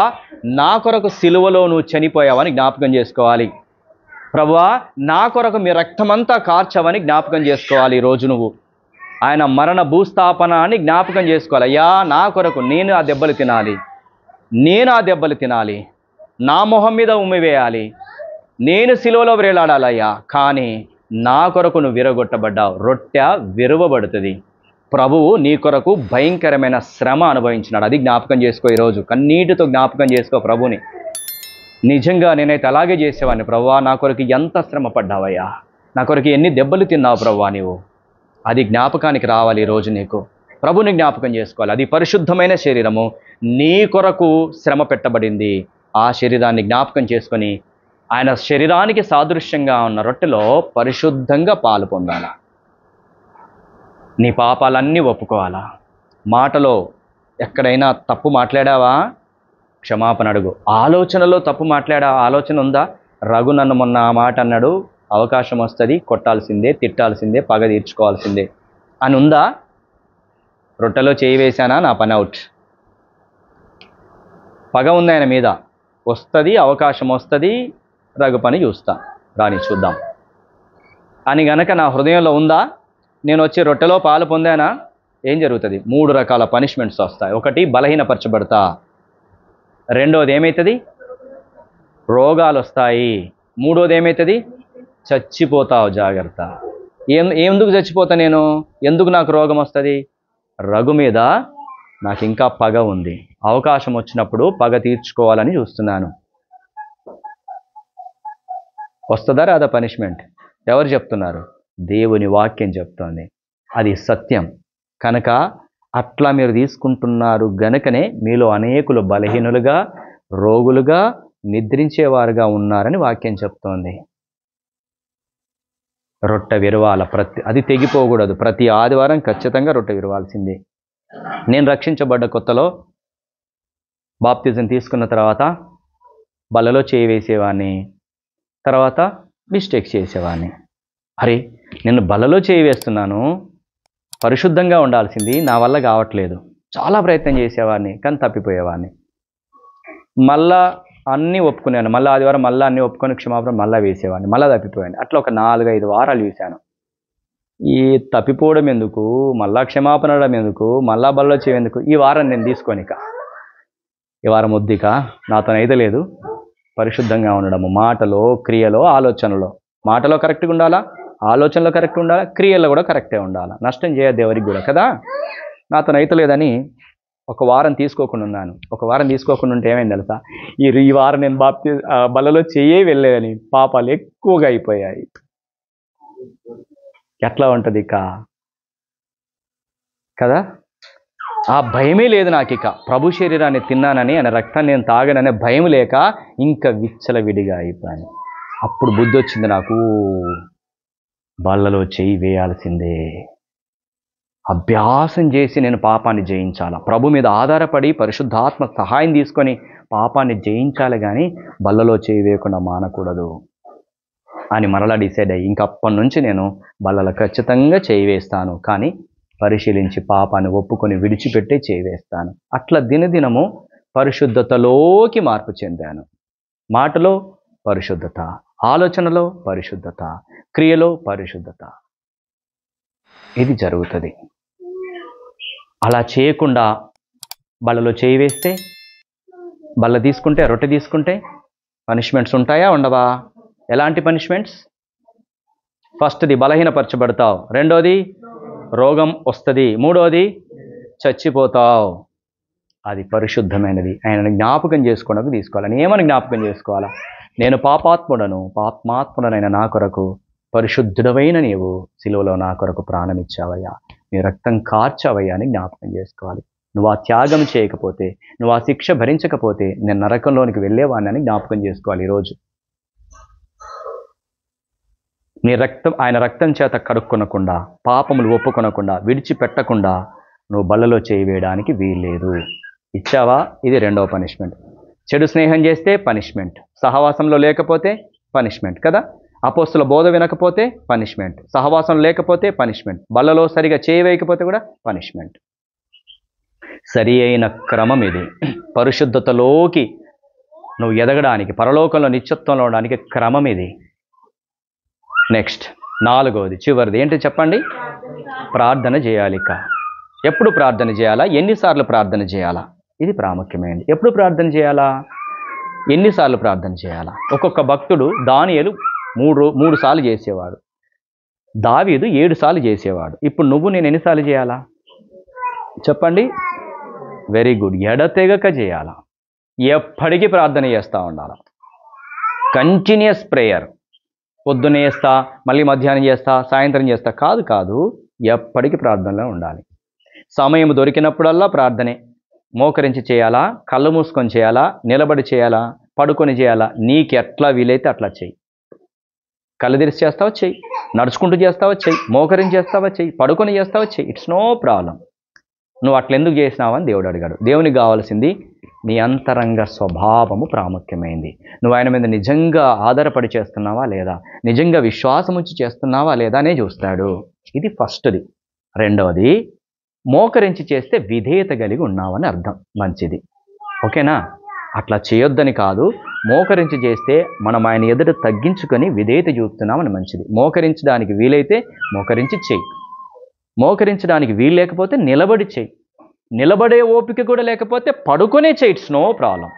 నా కొరకు సిలువలో నువ్వు చనిపోయావని జ్ఞాపకం చేసుకోవాలి. ప్రభువా నా కొరకు మీ రక్తమంతా కార్చవని జ్ఞాపకం చేసుకోవాలి. ఈరోజు నువ్వు ఆయన మరణ భూస్థాపన అని జ్ఞాపకం చేసుకోవాలి. అయ్యా నా కొరకు నేను ఆ దెబ్బలు తినాలి, నేను ఆ దెబ్బలు తినాలి, నా మొహం మీద ఉమ్మివేయాలి, నేను సిలువలో వేలాడాలయ్యా. కానీ నా కొరకు నువ్వు విరగొట్టబడ్డావు. రొట్టె విరవబడుతుంది. ప్రభువు నీ కొరకు భయంకరమైన శ్రమ అనుభవించినాడు. అది జ్ఞాపకం చేసుకో. ఈరోజు కన్నీటితో జ్ఞాపకం చేసుకో ప్రభుని. నిజంగా నేనైతే అలాగే చేసేవాడిని. ప్రభువా నా కొరకు ఎంత శ్రమ పడ్డావయ్యా, నా కొరకు ఎన్ని దెబ్బలు తిన్నావు ప్రభువా నీవు. అది జ్ఞాపకానికి రావాలి ఈరోజు నీకు. ప్రభుని జ్ఞాపకం చేసుకోవాలి. అది పరిశుద్ధమైన శరీరము, నీ కొరకు శ్రమ పెట్టబడింది. ఆ శరీరాన్ని జ్ఞాపకం చేసుకొని ఆయన శరీరానికి సాదృశ్యంగా ఉన్న రొట్టెలో పరిశుద్ధంగా పాలు పొందాలా. నీ పాపాలన్నీ ఒప్పుకోవాలా. మాటలో ఎక్కడైనా తప్పు మాట్లాడావా, క్షమాపణ అడుగు. ఆలోచనలో తప్పు మాట్లాడా, ఆలోచన ఉందా? రఘు నన్ను మొన్న ఆ మాట అన్నాడు, అవకాశం వస్తుంది, కొట్టాల్సిందే, తిట్టాల్సిందే, పగ తీర్చుకోవాల్సిందే అని ఉందా? రొట్టెలో చేయి వేశానా, నా పని అవుట్. పగ ఉంది ఆయన మీద, వస్తుంది, అవకాశం వస్తుంది, రఘు పని చూస్తా, రాని చూద్దాం అని గనక నా హృదయంలో ఉందా? నేను వచ్చి రొట్టెలో పాలు పొందానా? ఏం జరుగుతుంది? 3 రకాల పనిష్మెంట్స్ వస్తాయి. ఒకటి, బలహీనపరచబడతా. రెండోది ఏమవుతుంది? రోగాలు వస్తాయి. మూడోది ఏమవుతుంది? చచ్చిపోతావు. జాగ్రత్త. ఎందుకు చచ్చిపోతా నేను? ఎందుకు నాకు రోగం వస్తుంది? రఘు మీద నాకు ఇంకా పగ ఉంది. అవకాశం వచ్చినప్పుడు పగ తీర్చుకోవాలని చూస్తున్నాను. వస్తుందా రాదా పనిష్మెంట్? ఎవరు చెప్తున్నారు? దేవుని వాక్యం చెప్తోంది. అది సత్యం. కనుక అట్లా మీరు తీసుకుంటున్నారు గనుకనే మీలో అనేకులు బలహీనులుగా, రోగులుగా, నిద్రించేవారుగా ఉన్నారని వాక్యం చెప్తోంది. రొట్టె విరవాల, అది తెగిపోకూడదు. ప్రతి ఆదివారం ఖచ్చితంగా రొట్టె విరవాల్సిందే. నేను రక్షించబడ్డ కొత్తలో బాప్తిజం తీసుకున్న తర్వాత బలలో చేయి వేసేవాడిని, తర్వాత మిస్టేక్స్ చేసేవాడిని. అరే నేను బలలో చేయి వేస్తున్నాను, పరిశుద్ధంగా ఉండాల్సింది, నా వల్ల కావట్లేదు. చాలా ప్రయత్నం చేసేవాడిని, కానీ తప్పిపోయేవాడిని. మళ్ళా అన్నీ ఒప్పుకునేవాడిని. మళ్ళీ ఆదివారం మళ్ళీ అన్నీ ఒప్పుకొని క్షమాపణ మళ్ళీ వేసేవాడిని, మళ్ళీ తప్పిపోయాను. అట్లా ఒక 4-5 వారాలు చూశాను. ఈ తప్పిపోవడం ఎందుకు, మళ్ళా క్షమాపణ అడడం ఎందుకు, మళ్ళా బలలో చేయెందుకు? ఈ వారం నేను తీసుకోనిక, ఈ వారం వద్దిక, నాతోనైతే లేదు. పరిశుద్ధంగా ఉండడము, మాటలో, క్రియలో, ఆలోచనలో. మాటలో కరెక్ట్గా ఉండాలా, ఆలోచనలో కరెక్ట్గా ఉండాలా, క్రియల్లో కూడా కరెక్టే ఉండాలా. నష్టం చేయద్దు ఎవరికి కూడా కదా. నాతోనైతే లేదని ఒక వారం తీసుకోకుండా ఉన్నాను. ఒక వారం తీసుకోకుండా ఉంటే ఏమైంది తెలుసా? ఈ వారం నేను బలలో చెయ్యే వెళ్ళేదని పాపాలు ఎక్కువగా అయిపోయాయి. ఎట్లా ఉంటుంది ఇక కదా? ఆ భయమే లేదు నాకు. ఇక ప్రభు శరీరాన్ని తిన్నానని, ఆయన రక్తాన్ని నేను తాగాననే భయం లేక ఇంకా విచ్చలవిడిగా అయిపోయాను. అప్పుడు బుద్ధి వచ్చింది నాకు, బల్లలో చెయ్యి వేయాల్సిందే. అభ్యాసం చేసి నేను పాపాన్ని జయించాలా. ప్రభు మీద ఆధారపడి పరిశుద్ధాత్మ సహాయం తీసుకొని పాపాన్ని జయించాలి, కానీ బల్లలో చేయి వేయకుండా మానకూడదు అని మరలా డిసైడ్ అయ్యి ఇంకప్పటి నుంచి నేను బల్లలో ఖచ్చితంగా చేయి వేస్తాను, కానీ పరిశీలించి పాపాన్ని ఒప్పుకొని విడిచిపెట్టి చేయి వేస్తాను. అట్లా దినదినము పరిశుద్ధతలోకి మార్పు చెందాను. మాటలో పరిశుద్ధత, ఆలోచనలో పరిశుద్ధత, క్రియలో పరిశుద్ధత. ఇది జరుగుతుంది. అలా చేయకుండా బల్లలో చేయి వేస్తే, బల్ల తీసుకుంటే, రొట్టె తీసుకుంటే పనిష్మెంట్స్ ఉంటాయా ఉండవా? ఎలాంటి పనిష్మెంట్స్? ఫస్ట్ది బలహీనపరచబడతావు, రెండోది రోగం వస్తుంది, మూడోది చచ్చిపోతావు. అది పరిశుద్ధమైనది. ఆయనను జ్ఞాపకం చేసుకోవడానికి తీసుకోవాలి. ఏమని జ్ఞాపకం చేసుకోవాలా? నేను పాపాత్ముడనైన నా కొరకు పరిశుద్ధుడవైన నీవు సిలువలో నా కొరకు ప్రాణమిచ్చావయ్యా, నీ రక్తం కార్చావయ్యా అని జ్ఞాపకం చేసుకోవాలి. నువ్వు ఆ త్యాగం చేయకపోతే, నువ్వు ఆ శిక్ష భరించకపోతే నేను నరకంలోనికి వెళ్ళేవాడిని అని జ్ఞాపకం చేసుకోవాలి. ఈరోజు నీ రక్తం, ఆయన రక్తం చేత కడుక్కొనకుండా, పాపములు ఒప్పుకొనకుండా, విడిచిపెట్టకుండా నువ్వు బల్లలో చేయి వేయడానికి వీల్లేదు. ఇచ్చావా? ఇది రెండవ పనిష్మెంట్. చెడు స్నేహం చేస్తే పనిష్మెంట్, సహవాసంలో లేకపోతే పనిష్మెంట్ కదా. అపోస్తుల బోధ వినకపోతే పనిష్మెంట్, సహవాసం లేకపోతే పనిష్మెంట్, బల్లలో సరిగా చేయవేయకపోతే కూడా పనిష్మెంట్. సరి అయిన క్రమం ఇది. పరిశుద్ధతలోకి నువ్వు ఎదగడానికి, పరలోకంలో నిత్యత్వంలో ఉండడానికి క్రమం ఇది. నెక్స్ట్ 4వది చివరిది ఏంటి చెప్పండి? ప్రార్థన చేయాలి. ఇక ఎప్పుడు ప్రార్థన చేయాలా? ఎన్నిసార్లు ప్రార్థన చేయాలా? ఇది ప్రాముఖ్యమైనది. ఎప్పుడు ప్రార్థన చేయాలా? ఎన్నిసార్లు ప్రార్థన చేయాలా? ఒక్కొక్క భక్తుడు దానియేలు 3 సార్లు చేసేవాడు, దావీదు 7 సార్లు చేసేవాడు. ఇప్పుడు నువ్వు నేను ఎన్నిసార్లు చేయాలా చెప్పండి? Very good. ఎడతెగక చేయాలా, ఎప్పటికీ ప్రార్థన చేస్తూ ఉండాలి. Continuous prayer. పొద్దున్నే చేస్తా, మళ్ళీ మధ్యాహ్నం చేస్తా, సాయంత్రం చేస్తా కాదు, ఎప్పటికీ ప్రార్థనలో ఉండాలి. సమయం దొరికినప్పుడల్లా ప్రార్థనే. మోకరించి చేయాలా, కళ్ళు మూసుకొని చేయాలా, నిలబడి చేయాలా, పడుకొని చేయాలా, నీకు ఎట్లా వీలైతే అట్లా చెయ్యి. కళ్ళు తెరిచి చేస్తావా చెయ్యి, నడుచుకుంటూ చేస్తావా చెయ్యి, మోకరించి చేస్తావా చెయ్యి, పడుకొని చేస్తావా చెయ్యి. It's no problem. నువ్వు అట్లా ఎందుకు చేసినావని దేవుడు అడిగాడు. దేవునికి కావాల్సింది నీ అంతరంగ స్వభావము ప్రాముఖ్యమైంది. నువ్వు ఆయన మీద నిజంగా ఆధారపడి చేస్తున్నావా లేదా, నిజంగా విశ్వాసం ఉంచి చేస్తున్నావా లేదా అనే చూస్తాడు. ఇది ఫస్ట్ది. రెండవది, మోకరించి చేస్తే విధేయత కలిగి ఉన్నావని అర్థం. మంచిది, ఓకేనా? అట్లా చేయొద్దని కాదు, మోకరించి చేస్తే మనం ఆయన ఎదుట తగ్గించుకొని విధేయత చూస్తున్నామని మంచిది. మోకరించడానికి వీలైతే మోకరించి చెయ్యి, మోకరించడానికి వీలు లేకపోతే నిలబడి చెయ్యి, నిలబడే ఓపిక కూడా లేకపోతే పడుకునే చెయ్యి. It's no problem.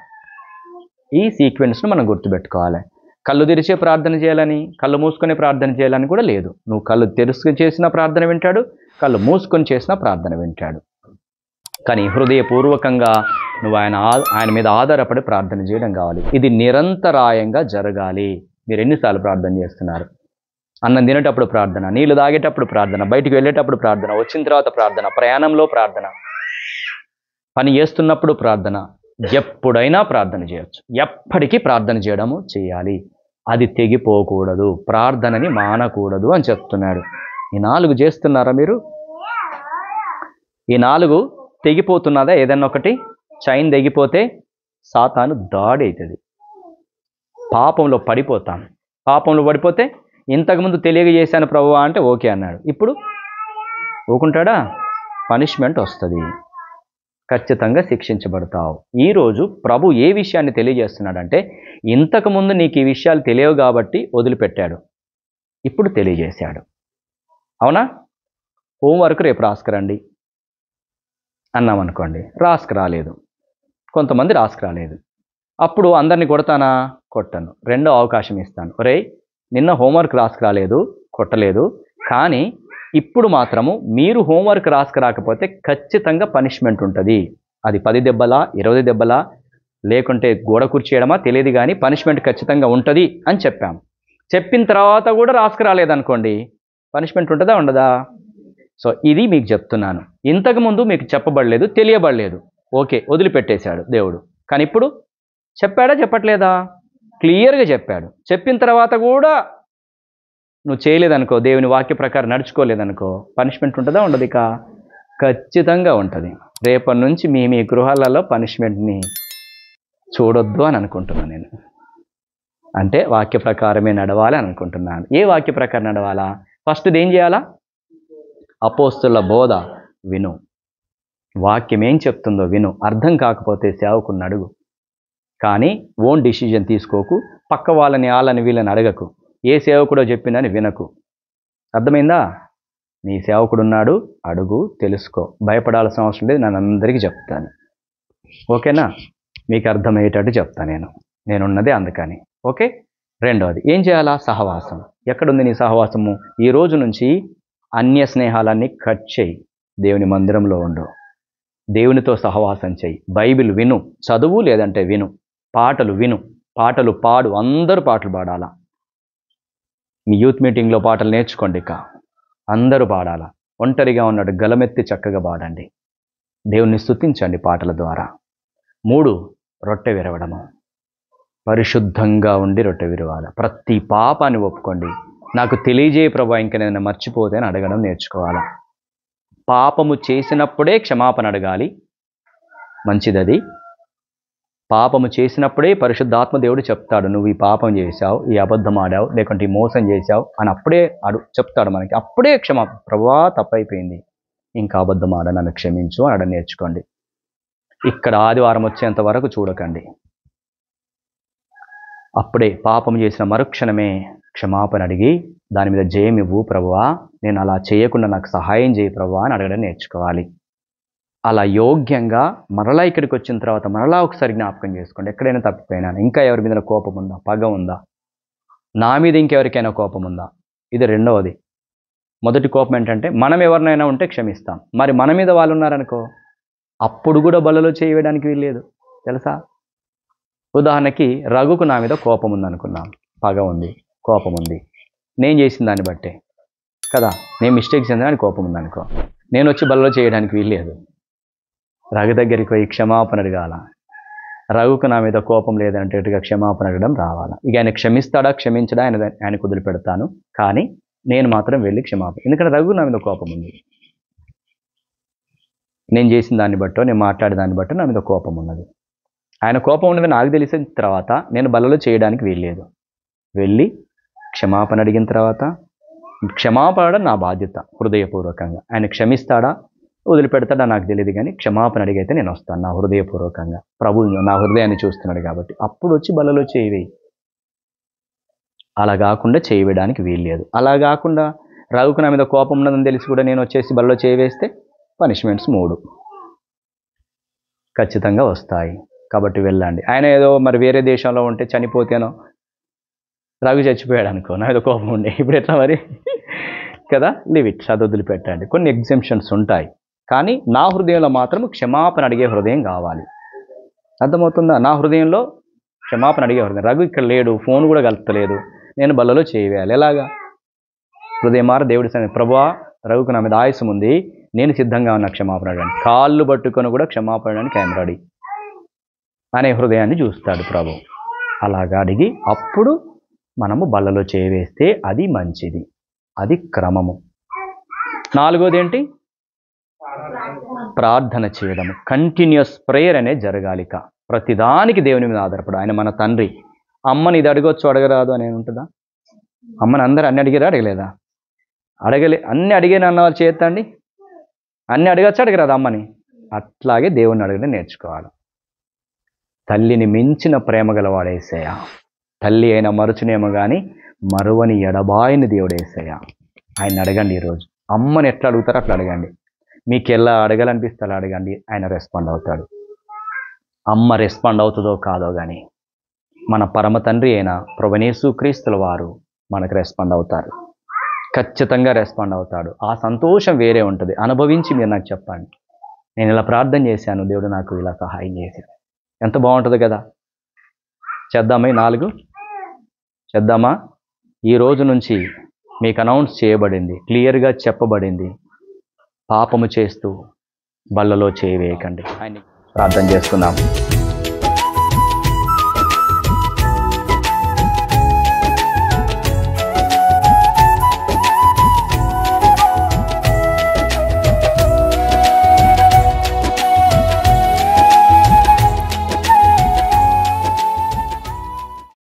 ఈ సీక్వెన్స్ను మనం గుర్తుపెట్టుకోవాలి. కళ్ళు తెరిచే ప్రార్థన చేయాలని, కళ్ళు మూసుకొని ప్రార్థన చేయాలని కూడా లేదు. నువ్వు కళ్ళు తెరుచుకొని చేసిన ప్రార్థన వింటాడు, కళ్ళు మూసుకొని చేసిన ప్రార్థన వింటాడు. కానీ హృదయపూర్వకంగా నువ్వు ఆయన మీద ఆధారపడి ప్రార్థన చేయడం కావాలి. ఇది నిరంతరాయంగా జరగాలి. మీరు ఎన్నిసార్లు ప్రార్థన చేస్తున్నారు? అన్నం తినేటప్పుడు ప్రార్థన, నీళ్లు తాగేటప్పుడు ప్రార్థన, బయటికి వెళ్ళేటప్పుడు ప్రార్థన, వచ్చిన తర్వాత ప్రార్థన, ప్రయాణంలో ప్రార్థన, పని చేస్తున్నప్పుడు ప్రార్థన, ఎప్పుడైనా ప్రార్థన చేయొచ్చు. ఎప్పటికీ ప్రార్థన చేయడము చేయాలి. అది తెగిపోకూడదు, ప్రార్థనని మానకూడదు అని చెప్తున్నాడు. ఈ 4 చేస్తున్నారా మీరు? ఈ 4 తెగిపోతున్నదా? ఏదన్నా ఒకటి చైన్ తెగిపోతే సాతాను దాడి అవుతుంది. పాపంలో పడిపోతాం. పాపంలో పడిపోతే ఇంతకుముందు తెలియజేశాను ప్రభువా అంటే ఓకే అన్నాడు, ఇప్పుడు ఊకుంటాడా? పనిష్మెంట్ వస్తుంది, ఖచ్చితంగా శిక్షించబడతావు. ఈరోజు ప్రభు ఏ విషయాన్ని తెలియజేస్తున్నాడంటే, ఇంతకుముందు నీకు ఈ విషయాలు తెలియవు కాబట్టి వదిలిపెట్టాడు, ఇప్పుడు తెలియజేశాడు. అవునా? హోంవర్క్ రేపు రాసుకురండి అన్నామనుకోండి, రాసుకురాలేదు, కొంతమంది రాసుకురాలేదు. అప్పుడు అందరినీ కొడతానా? కొట్టను. రెండో అవకాశం ఇస్తాను. ఒరేయ్, నిన్న హోంవర్క్ రాసుకురాలేదు, కొట్టలేదు, కానీ ఇప్పుడు మాత్రము మీరు హోంవర్క్ రాసుకురాకపోతే ఖచ్చితంగా పనిష్మెంట్ ఉంటుంది. అది 10 దెబ్బలా, 20 దెబ్బలా, లేకుంటే గోడ కూర్చేయడమా తెలియదు, కానీ పనిష్మెంట్ ఖచ్చితంగా ఉంటుంది అని చెప్పాం. చెప్పిన తర్వాత కూడా రాసుకురాలేదనుకోండి, పనిష్మెంట్ ఉంటుందా ఉండదా? సో ఇది మీకు చెప్తున్నాను. ఇంతకుముందు మీకు చెప్పబడలేదు, తెలియబడలేదు, ఓకే వదిలిపెట్టేశాడు దేవుడు. కానీ ఇప్పుడు చెప్పాడా చెప్పట్లేదా? క్లియర్గా చెప్పాడు. చెప్పిన తర్వాత కూడా నువ్వు చేయలేదనుకో, దేవుని వాక్య ప్రకారం నడుచుకోలేదనుకో, పనిష్మెంట్ ఉంటుందా ఉండదు? ఇక ఖచ్చితంగా ఉంటుంది. రేపటి నుంచి మీ గృహాలలో పనిష్మెంట్ని చూడొద్దు అని అనుకుంటున్నాను నేను. అంటే వాక్య ప్రకారమే నడవాలి అని అనుకుంటున్నాను. ఏ వాక్య ప్రకారం నడవాలా? ఫస్ట్ ఏం చేయాలా? అపోస్తుల బోధ విను, వాక్యం ఏం చెప్తుందో విను. అర్థం కాకపోతే సేవకుని అడుగు, కానీ ఓన్ డిసిజన్ తీసుకోకు. పక్క వాళ్ళని వీళ్ళని అడగకు. ఏ సేవకుడో చెప్పిందని వినకు. అర్థమైందా? నీ సేవకుడున్నాడు, అడుగు, తెలుసుకో. భయపడాల్సిన అవసరం లేదు, నేను అందరికీ చెప్తాను. ఓకేనా? మీకు అర్థమయ్యేటట్టు చెప్తాను నేనున్నదే అందుకని. ఓకే. రెండవది ఏం చేయాలా? సహవాసం. ఎక్కడుంది నీ సహవాసము? ఈ రోజు నుంచి అన్య స్నేహాలన్నీ కట్ చేయి. దేవుని మందిరంలో ఉండు, దేవునితో సహవాసం చేయి, బైబిల్ విను, చదువు లేదంటే విను, పాటలు విను, పాటలు పాడు. అందరూ పాటలు పాడాలా. మీ యూత్ మీటింగ్లో పాటలు నేర్చుకోండి. ఇక అందరూ పాడాలా. ఒంటరిగా ఉన్నాడు, గలమెత్తి చక్కగా పాడండి, దేవుణ్ణి స్తుతించండి పాటల ద్వారా. 3, రొట్టె విరవడము. పరిశుద్ధంగా ఉండి రొట్టె విరవాలి. ప్రతి పాపాన్ని ఒప్పుకోండి. నాకు తెలియజేయ ప్రభా, ఇంక నేను మర్చిపోతే అని అడగడం నేర్చుకోవాలా. పాపము చేసినప్పుడే క్షమాపణ అడగాలి, మంచిదది. పాపము చేసినప్పుడే పరిశుద్ధాత్మ దేవుడు చెప్తాడు, నువ్వు ఈ పాపం చేశావు, ఈ అబద్ధం ఆడావు, లేకుంటే ఈ మోసం చేశావు అని అప్పుడే చెప్తాడు మనకి. అప్పుడే క్షమాపణ, ప్రభువా తప్పైపోయింది, ఇంకా అబద్ధం ఆడ, నన్ను క్షమించు అని నేర్చుకోండి. ఇక్కడ ఆదివారం వచ్చేంత వరకు చూడకండి. అప్పుడే పాపం చేసిన మరుక్షణమే క్షమాపణ అడిగి దాని మీద జయం ఇవ్వు ప్రభువా, నేను అలా చేయకుండా నాకు సహాయం చేయి ప్రభువా అని అడగడం నేర్చుకోవాలి. అలా యోగ్యంగా మరలా ఇక్కడికి వచ్చిన తర్వాత మరలా ఒకసారి జ్ఞాపకం చేసుకోండి, ఎక్కడైనా తప్పిపోయినా, ఇంకా ఎవరి మీద కోపం ఉందా, పగ ఉందా, నా మీద ఇంకెవరికైనా కోపం ఉందా. ఇది రెండవది. మొదటి కోపం ఏంటంటే మనం ఎవరినైనా ఉంటే క్షమిస్తాం, మరి మన మీద వాళ్ళు ఉన్నారనుకో అప్పుడు కూడా బలలో చేయడానికి వీల్లేదు, తెలుసా. ఉదాహరణకి రఘుకు నా మీద కోపం ఉందనుకున్నాం, పగ ఉంది, కోపం ఉంది, నేను చేసిన దాన్ని బట్టే కదా, నేను మిస్టేక్ చెందని కోపం ఉందనుకో, నేను వచ్చి బలలో చేయడానికి వీల్లేదు. రఘు దగ్గరికి పోయి క్షమాపణ అడగాల. రఘుకు నా మీద కోపం లేదంటేట్టుగా క్షమాపణ అడగడం రావాలా. ఇక ఆయన క్షమిస్తాడా క్షమించడా ఆయన కుదిలిపెడతాను, కానీ నేను మాత్రం వెళ్ళి క్షమాపణ, ఎందుకంటే రఘు నా మీద కోపం ఉంది, నేను చేసిన దాన్ని బట్టో నేను మాట్లాడే దాన్ని బట్టో నా మీద కోపం ఉన్నది. ఆయన కోపం ఉన్నది నాకు తెలిసిన తర్వాత నేను బలలో చేయడానికి వీల్లేదు. వెళ్ళి క్షమాపణ అడిగిన తర్వాత క్షమాపణ నా బాధ్యత, హృదయపూర్వకంగా. ఆయన క్షమిస్తాడా వదిలిపెడతాడా నాకు తెలియదు, కానీ క్షమాపణ అడిగైతే నేను వస్తాను నా హృదయపూర్వకంగా. ప్రభు నా హృదయాన్ని చూస్తున్నాడు కాబట్టి అప్పుడు వచ్చి బలలో చేయవేయి. అలా కాకుండా చేయడానికి వీల్లేదు. అలా కాకుండా రఘుకు నా మీద కోపం ఉన్నదని తెలిసి కూడా నేను వచ్చేసి బలలో చేయవేస్తే పనిష్మెంట్స్ 3 ఖచ్చితంగా వస్తాయి. కాబట్టి వెళ్ళండి. ఆయన ఏదో మరి వేరే దేశంలో ఉంటే చనిపోతేనో, రఘు చచ్చిపోయాడు అనుకో, నా ఏదో కోపం ఉండే, ఇప్పుడు ఎట్లా మరి కదా, లివ్ ఇట్, అది వదిలిపెట్టండి. కొన్ని ఎగ్జంప్షన్స్ ఉంటాయి, కానీ నా హృదయంలో మాత్రం క్షమాపణ అడిగే హృదయం కావాలి. అర్థమవుతుందా? నా హృదయంలో క్షమాపణ అడిగే హృదయం. రఘు ఇక్కడ లేడు, ఫోన్ కూడా కలుపుతలేదు, నేను బలలో చేయవేయాలి. ఎలాగా? హృదయమార దేవుడి సన్నిధిలో, ప్రభువా రఘుకు నా మీద ఆయుసం ఉంది, నేను సిద్ధంగా ఉన్న క్షమాపణ అడగండి, కాళ్ళు పట్టుకొని కూడా క్షమాపణ అడగడానికి ఆయన రెడీ అనే హృదయాన్ని చూస్తాడు ప్రభు. అలాగా అడిగి అప్పుడు మనము బలలో చేయవేస్తే అది మంచిది, అది క్రమము. 4వది ఏంటి? ప్రార్థన చేయడము. కంటిన్యూస్ ప్రేయర్ అనేది జరగాలిక. ప్రతిదానికి దేవుని మీద ఆధారపడు. ఆయన మన తండ్రి. అమ్మని ఇది అడగొచ్చు అడగరాదు అని ఉంటుందా? అమ్మని అందరూ అన్ని అడిగారా అడగలేదా? అన్ని అడిగాను అన్న వాళ్ళు చేస్తండి, అన్ని అడగచ్చు అడగరాదు అమ్మని. అట్లాగే దేవుని అడగడం నేర్చుకోవాలి. తల్లిని మించిన ప్రేమ గలవాడు యేసయ్య. తల్లి అయినా మరుచునేమో కానీ మరువని ఎడబాయిని దేవుడు యేసయ్య. ఆయన అడగండి. ఈరోజు అమ్మని ఎట్లా అడుగుతారో అట్లా అడగండి. మీకు ఎలా అడగాలనిపిస్తే అలా అడగండి, ఆయన రెస్పాండ్ అవుతాడు. అమ్మ రెస్పాండ్ అవుతుందో కాదో కానీ మన పరమ తండ్రి అయిన ప్రభువైన యేసుక్రీస్తుల వారు మనకు రెస్పాండ్ అవుతారు. ఖచ్చితంగా రెస్పాండ్ అవుతాడు. ఆ సంతోషం వేరే ఉంటుంది. అనుభవించి మీరు నాకు చెప్పండి, నేను ఇలా ప్రార్థన చేశాను, దేవుడు నాకు ఇలా సహాయం చేశాడు. ఎంత బాగుంటుంది కదా. చేద్దామా? 4 చేద్దామా? ఈ రోజు నుంచి మీకు అనౌన్స్ చేయబడింది, క్లియర్గా చెప్పబడింది, పాపము చేస్తూ బల్లలో చేయవేయకండి. ఆయన ప్రార్థన చేసుకుందాం.